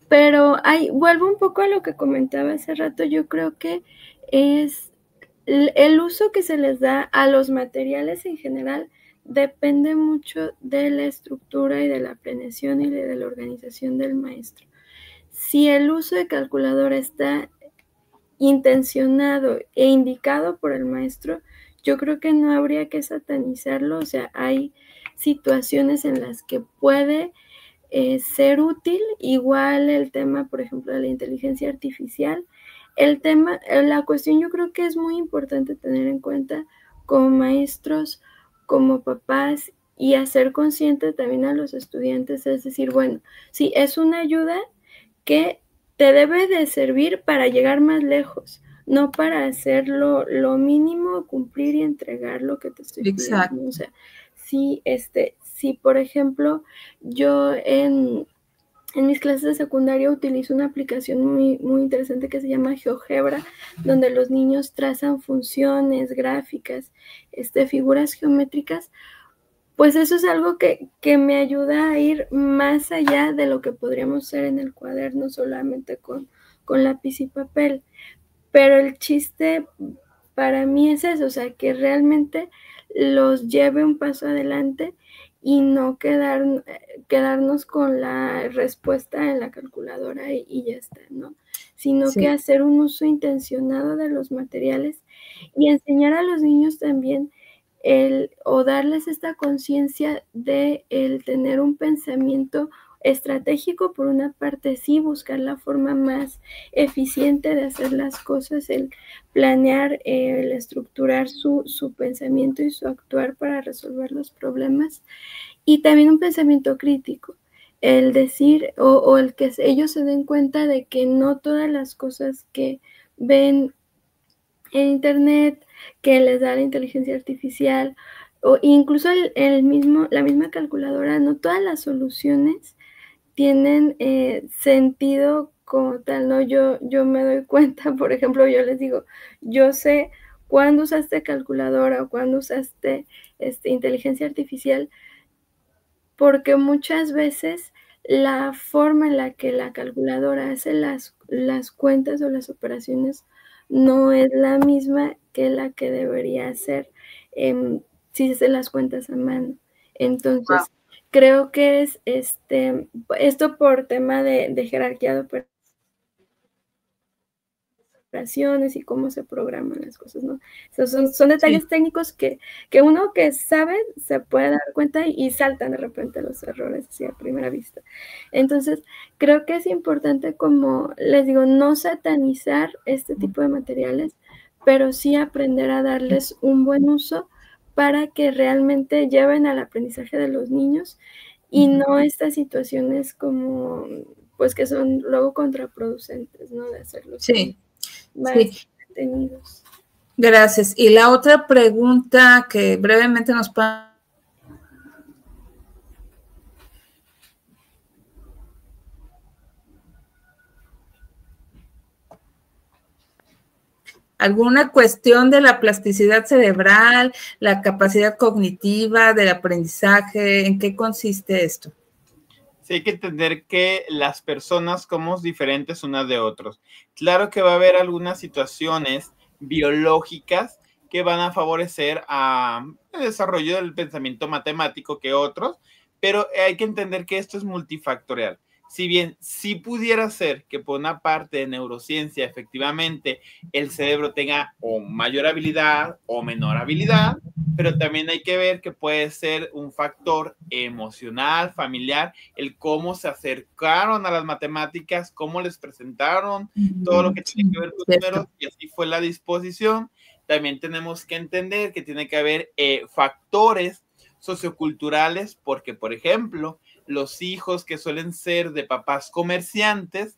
pero vuelvo un poco a lo que comentaba hace rato. Yo creo que es el uso que se les da a los materiales en general depende mucho de la estructura y de la planeación y de la organización del maestro. Si el uso de calculadora está intencionado e indicado por el maestro, yo creo que no habría que satanizarlo. O sea, hay situaciones en las que puede ser útil. Igual el tema, por ejemplo, de la inteligencia artificial. La cuestión yo creo que es muy importante tener en cuenta como maestros, como papás, y hacer consciente también a los estudiantes, es decir, bueno, sí, es una ayuda que te debe de servir para llegar más lejos, no para hacer lo mínimo, cumplir y entregar lo que te estoy pidiendo. O sea, si por ejemplo, yo en mis clases de secundaria utilizo una aplicación muy, muy interesante que se llama GeoGebra, donde los niños trazan funciones, gráficas, figuras geométricas. Pues eso es algo que me ayuda a ir más allá de lo que podríamos hacer en el cuaderno solamente con lápiz y papel. Pero el chiste para mí es eso, o sea, que realmente los lleve un paso adelante y no quedarnos con la respuesta en la calculadora y ya está, ¿no? Sino que hacer un uso intencionado de los materiales y enseñar a los niños también o darles esta conciencia de el tener un pensamiento estratégico. Por una parte, sí, buscar la forma más eficiente de hacer las cosas, el planear, el estructurar su pensamiento y su actuar para resolver los problemas, y también un pensamiento crítico, el decir o el que ellos se den cuenta de que no todas las cosas que ven en internet, que les da la inteligencia artificial, o incluso la misma calculadora, no todas las soluciones tienen sentido como tal, ¿no? Yo me doy cuenta, por ejemplo, yo les digo, yo sé cuándo usaste calculadora o cuándo usaste inteligencia artificial, porque muchas veces la forma en la que la calculadora hace las cuentas o las operaciones no es la misma que la que debería hacer si se hacen las cuentas a mano. Entonces, creo que es esto por tema de jerarquía de operaciones y cómo se programan las cosas, ¿no? Son detalles técnicos que uno que sabe se puede dar cuenta y saltan de repente los errores así a primera vista. Entonces, creo que es importante, como les digo, no satanizar este tipo de materiales, pero sí aprender a darles un buen uso para que realmente lleven al aprendizaje de los niños y no estas situaciones como, pues, que son luego contraproducentes, ¿no? De hacerlos más entretenidos. Gracias. Y la otra pregunta que brevemente nos puede... ¿Alguna cuestión de la plasticidad cerebral, la capacidad cognitiva, del aprendizaje? ¿En qué consiste esto? Sí, hay que entender que las personas somos diferentes unas de otros. Claro que va a haber algunas situaciones biológicas que van a favorecer el desarrollo del pensamiento matemático que otros, pero hay que entender que esto es multifactorial. Si bien sí pudiera ser que por una parte de neurociencia efectivamente el cerebro tenga o mayor habilidad o menor habilidad, pero también hay que ver que puede ser un factor emocional, familiar, el cómo se acercaron a las matemáticas, cómo les presentaron todo lo que tiene que ver con números, y así fue la disposición. También tenemos que entender que tiene que haber factores socioculturales, porque, por ejemplo, los hijos que suelen ser de papás comerciantes,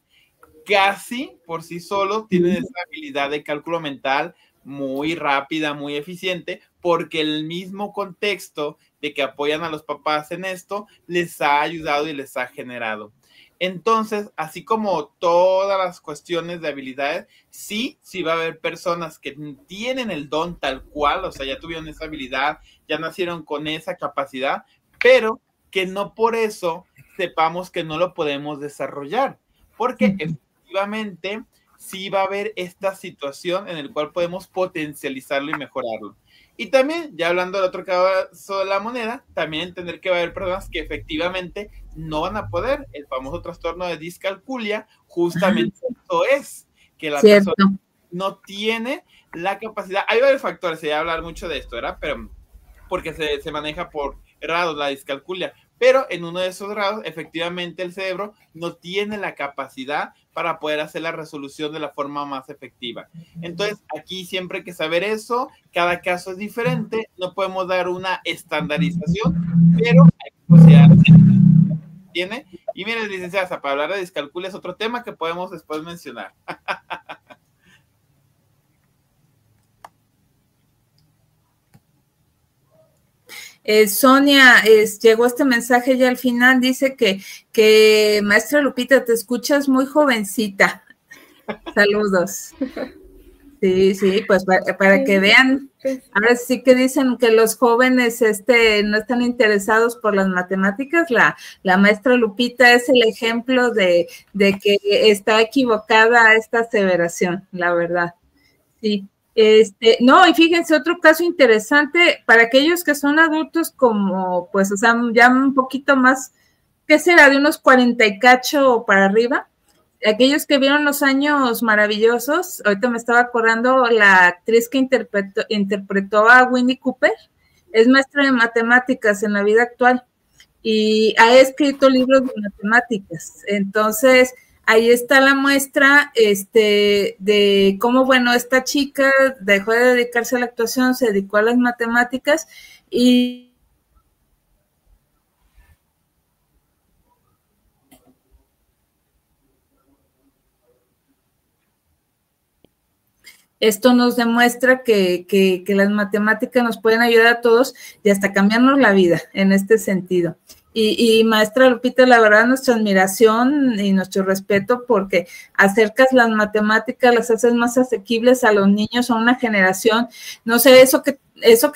casi por sí solos tienen esa habilidad de cálculo mental muy rápida, muy eficiente, porque el mismo contexto de que apoyan a los papás en esto les ha ayudado y les ha generado. Entonces, así como todas las cuestiones de habilidades, sí va a haber personas que tienen el don tal cual, o sea, ya tuvieron esa habilidad, ya nacieron con esa capacidad, pero que no por eso sepamos que no lo podemos desarrollar, porque efectivamente sí va a haber esta situación en la cual podemos potencializarlo y mejorarlo. Y también, ya hablando del otro caso de la moneda, también entender que va a haber personas que efectivamente no van a poder. El famoso trastorno de discalculia, justamente eso es, que la persona no tiene la capacidad. Hay varios factores, se va a hablar mucho de esto, ¿verdad? Pero porque se maneja por grados la discalculia, pero en uno de esos grados, efectivamente, el cerebro no tiene la capacidad para poder hacer la resolución de la forma más efectiva. Entonces, aquí siempre hay que saber eso, cada caso es diferente, no podemos dar una estandarización, pero hay que considerar tiene. Y miren, licenciada, para hablar de discalculia es otro tema que podemos después mencionar. Sonia, llegó este mensaje ya al final, dice que maestra Lupita, te escuchas muy jovencita. Saludos. Sí, pues para que vean, ahora sí que dicen que los jóvenes no están interesados por las matemáticas, la maestra Lupita es el ejemplo de que está equivocada esta aseveración, la verdad. Sí. No, y fíjense, otro caso interesante para aquellos que son adultos como, pues, o sea, ya un poquito más, ¿qué será? De unos 40 y cacho para arriba. Aquellos que vieron Los Años Maravillosos, ahorita me estaba acordando, la actriz que interpretó a Winnie Cooper, es maestra de matemáticas en la vida actual y ha escrito libros de matemáticas. Entonces, ahí está la muestra de cómo, bueno, esta chica dejó de dedicarse a la actuación, se dedicó a las matemáticas y esto nos demuestra que las matemáticas nos pueden ayudar a todos y hasta cambiarnos la vida en este sentido. Y maestra Lupita, la verdad, nuestra admiración y nuestro respeto porque acercas las matemáticas, las haces más asequibles a los niños, a una generación. No sé, eso que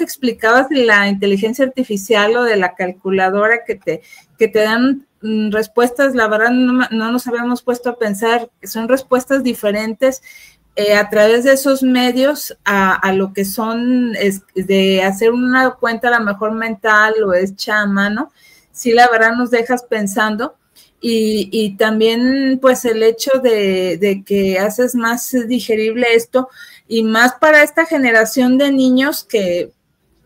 explicabas de la inteligencia artificial o de la calculadora que te dan respuestas, la verdad no nos habíamos puesto a pensar, que son respuestas diferentes a través de esos medios a lo que son de hacer una cuenta a lo mejor mental o hecha a mano. Sí, la verdad nos dejas pensando y también pues el hecho de que haces más digerible esto y más para esta generación de niños que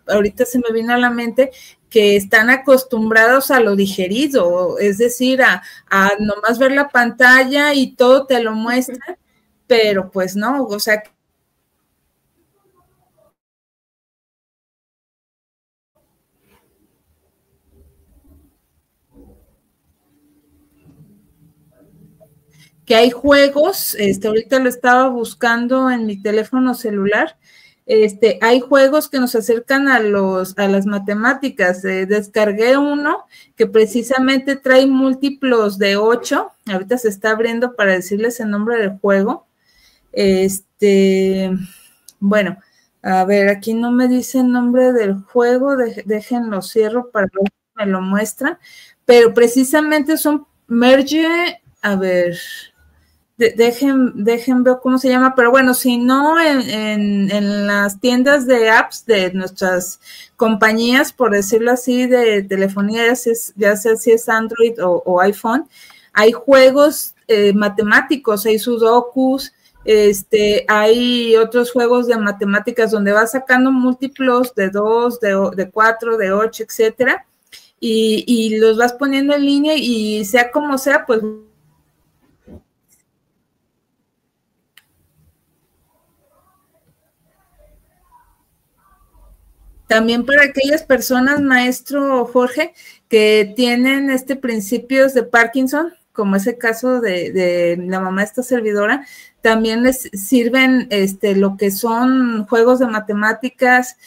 ahorita se me vino a la mente que están acostumbrados a lo digerido, es decir, a nomás ver la pantalla y todo te lo muestra, pero pues no, o sea, que hay juegos, ahorita lo estaba buscando en mi teléfono celular, hay juegos que nos acercan a las matemáticas. Descargué uno que precisamente trae múltiplos de 8, ahorita se está abriendo para decirles el nombre del juego. Bueno, a ver, aquí no me dice el nombre del juego, déjenlo cierro para que me lo muestran, pero precisamente son merge, a ver, dejen ver cómo se llama, pero bueno, si no, en las tiendas de apps de nuestras compañías, por decirlo así, de telefonía, ya sea si es Android o iPhone, hay juegos matemáticos, hay sudokus, hay otros juegos de matemáticas donde vas sacando múltiplos de 2, de 4, de 8, etcétera, y los vas poniendo en línea y sea como sea, pues también para aquellas personas, maestro Jorge, que tienen principios de Parkinson, como es el caso de la mamá de esta servidora, también les sirven lo que son juegos de matemáticas,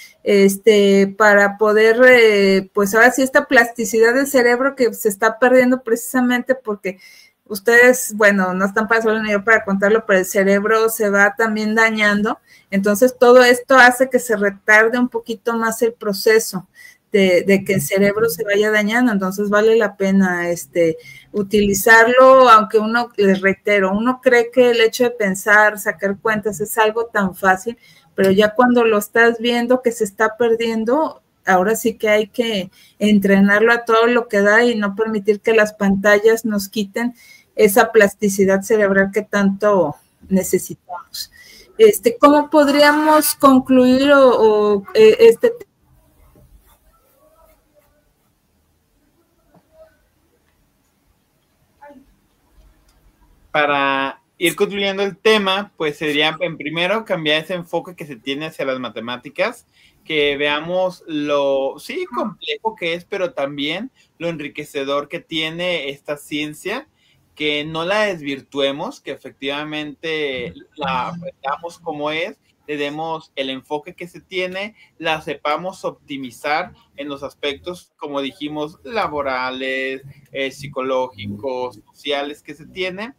para poder, pues ahora sí, esta plasticidad del cerebro que se está perdiendo precisamente porque ustedes, bueno, no están para solo ni yo para contarlo, pero el cerebro se va también dañando. Entonces, todo esto hace que se retarde un poquito más el proceso de que el cerebro se vaya dañando. Entonces, vale la pena utilizarlo, aunque uno, les reitero, uno cree que el hecho de pensar, sacar cuentas es algo tan fácil, pero ya cuando lo estás viendo que se está perdiendo, ahora sí que hay que entrenarlo a todo lo que da y no permitir que las pantallas nos quiten esa plasticidad cerebral que tanto necesitamos. ¿Cómo podríamos concluir este para ir concluyendo el tema, pues sería en primero cambiar ese enfoque que se tiene hacia las matemáticas, que veamos lo, sí, complejo que es, pero también lo enriquecedor que tiene esta ciencia, que no la desvirtuemos, que efectivamente la veamos como es, le demos el enfoque que se tiene, la sepamos optimizar en los aspectos, como dijimos, laborales, psicológicos, sociales que se tiene,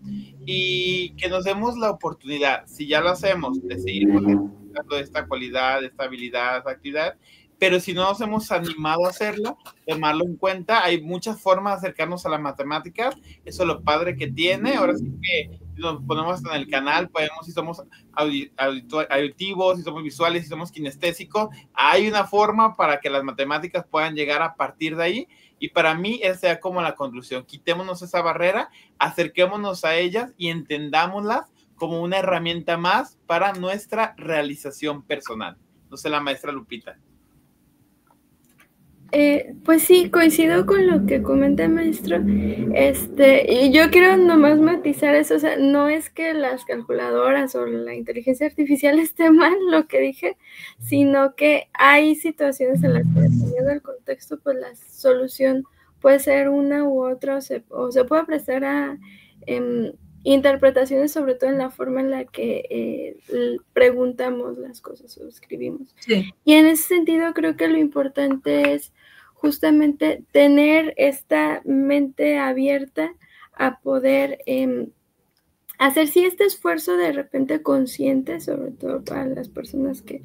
y que nos demos la oportunidad, si ya lo hacemos, de seguir buscando esta cualidad, esta habilidad, esta actividad, pero si no nos hemos animado a hacerlo, tomarlo en cuenta. Hay muchas formas de acercarnos a las matemáticas, eso es lo padre que tiene. Ahora sí que nos ponemos en el canal, podemos, si somos auditivos, si somos visuales, si somos kinestésicos, hay una forma para que las matemáticas puedan llegar a partir de ahí, y para mí esa sea como la conclusión: quitémonos esa barrera, acerquémonos a ellas y entendámoslas como una herramienta más para nuestra realización personal. No sé, la maestra Lupita. Pues sí, coincido con lo que comenta el maestro. Y yo quiero nomás matizar eso, o sea, no es que las calculadoras o la inteligencia artificial esté mal lo que dije, sino que hay situaciones en las que, dependiendo del contexto, pues la solución puede ser una u otra, o se puede prestar a interpretaciones, sobre todo en la forma en la que preguntamos las cosas o escribimos. Sí. Y en ese sentido creo que lo importante es justamente tener esta mente abierta a poder hacer sí este esfuerzo de repente consciente, sobre todo para las personas que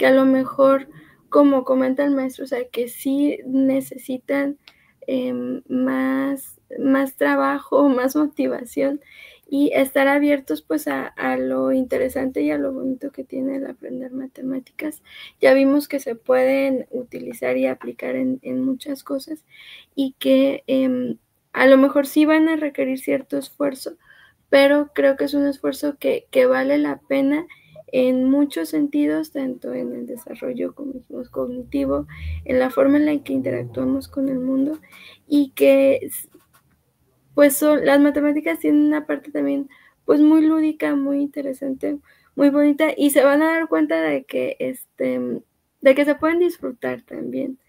a lo mejor, como comenta el maestro, o sea, que sí necesitan más trabajo, más motivación, y estar abiertos pues a lo interesante y a lo bonito que tiene el aprender matemáticas. Ya vimos que se pueden utilizar y aplicar en muchas cosas, y que a lo mejor sí van a requerir cierto esfuerzo, pero creo que es un esfuerzo que vale la pena en muchos sentidos, tanto en el desarrollo, como dijimos, cognitivo, en la forma en la que interactuamos con el mundo, y que pues las matemáticas tienen una parte también pues muy lúdica, muy interesante, muy bonita, y se van a dar cuenta de que se pueden disfrutar también.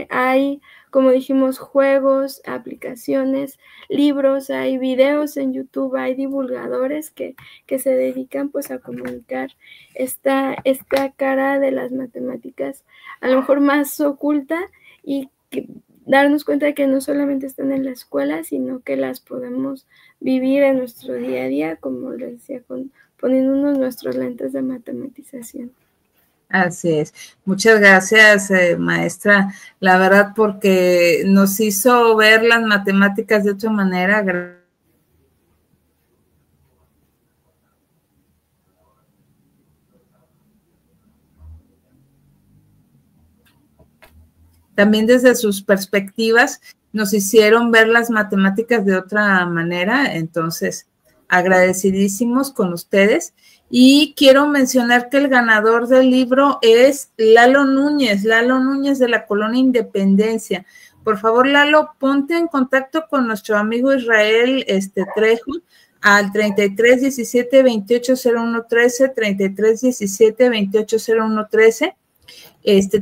Hay, como dijimos, juegos, aplicaciones, libros, hay videos en YouTube, hay divulgadores que se dedican pues a comunicar esta cara de las matemáticas, a lo mejor más oculta, y darnos cuenta de que no solamente están en la escuela, sino que las podemos vivir en nuestro día a día, como les decía, poniéndonos nuestros lentes de matematización. Así es. Muchas gracias, maestra. La verdad, porque nos hizo ver las matemáticas de otra manera. también desde sus perspectivas nos hicieron ver las matemáticas de otra manera. Entonces, agradecidísimos con ustedes. Y quiero mencionar que el ganador del libro es Lalo Núñez de la Colonia Independencia. Por favor, Lalo, ponte en contacto con nuestro amigo Israel Trejo al 33 17 28 01 13, 33 17 28 01 13.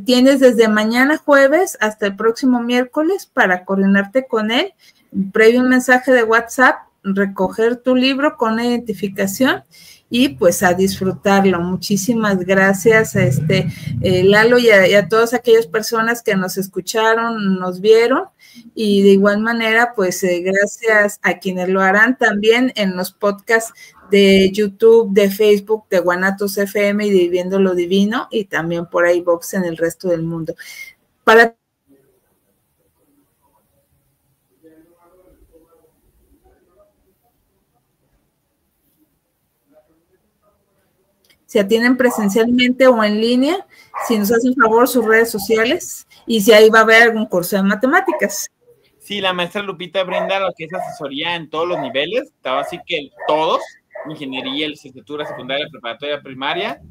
Tienes desde mañana jueves hasta el próximo miércoles para coordinarte con él, previo un mensaje de WhatsApp, recoger tu libro con identificación y pues a disfrutarlo. Muchísimas gracias Lalo y a todas aquellas personas que nos escucharon, nos vieron, y de igual manera pues gracias a quienes lo harán también en los podcasts de YouTube, de Facebook, de Guanatos FM y de Viviendo lo Divino, y también por iVoox en el resto del mundo. Se atienden presencialmente o en línea, si nos hacen favor sus redes sociales, y si ahí va a haber algún curso de matemáticas. Sí, la maestra Lupita brinda lo que es asesoría en todos los niveles, así que todos, ingeniería, licenciatura, secundaria, preparatoria, primaria,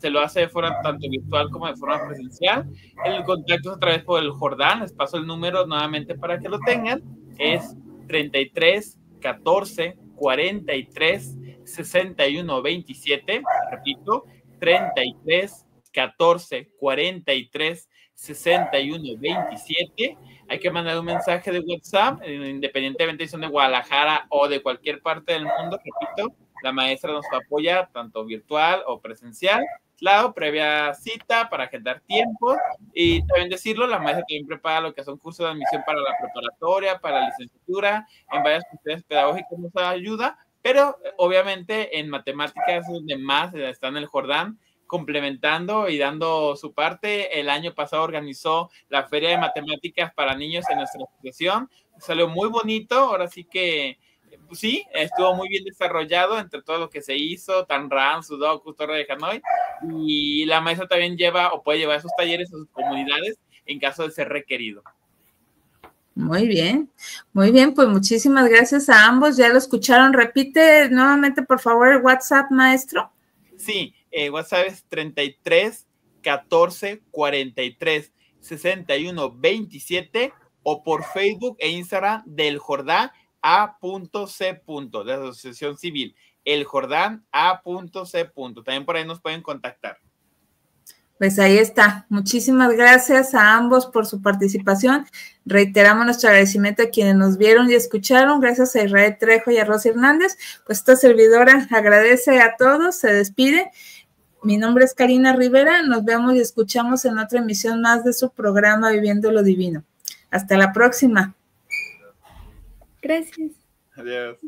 lo hace de forma tanto virtual como de forma presencial. El contacto es a través por el Jordán, les paso el número nuevamente para que lo tengan, es 33 14 43 61 27, repito, 33 14 43 61 27. Hay que mandar un mensaje de WhatsApp, independientemente si son de Guadalajara o de cualquier parte del mundo. Repito, la maestra nos apoya tanto virtual o presencial, claro, previa cita para agendar tiempo. Y también decirlo, la maestra también prepara lo que son cursos de admisión para la preparatoria, para la licenciatura, en varias cuestiones pedagógicas nos ayuda, pero obviamente en matemáticas es donde más está en el Jordán, complementando y dando su parte. El año pasado organizó la Feria de Matemáticas para Niños en nuestra asociación, salió muy bonito, ahora sí que pues sí, estuvo muy bien desarrollado entre todo lo que se hizo, Tanram, Sudoku, Torre de Hanoi, y la maestra también lleva o puede llevar sus talleres a sus comunidades en caso de ser requerido. Muy bien, pues muchísimas gracias a ambos, ya lo escucharon. Repite nuevamente por favor el WhatsApp, maestro. Sí, WhatsApp es 33 14 43 61 27, o por Facebook e Instagram del Jordán A.C. de la Asociación Civil, el Jordán A.C. También por ahí nos pueden contactar. Pues ahí está. Muchísimas gracias a ambos por su participación. Reiteramos nuestro agradecimiento a quienes nos vieron y escucharon. Gracias a Israel Trejo y a Rosy Hernández. Pues esta servidora agradece a todos, se despide. Mi nombre es Karina Rivera. Nos vemos y escuchamos en otra emisión más de su programa Viviendo lo Divino. Hasta la próxima. Gracias. Adiós.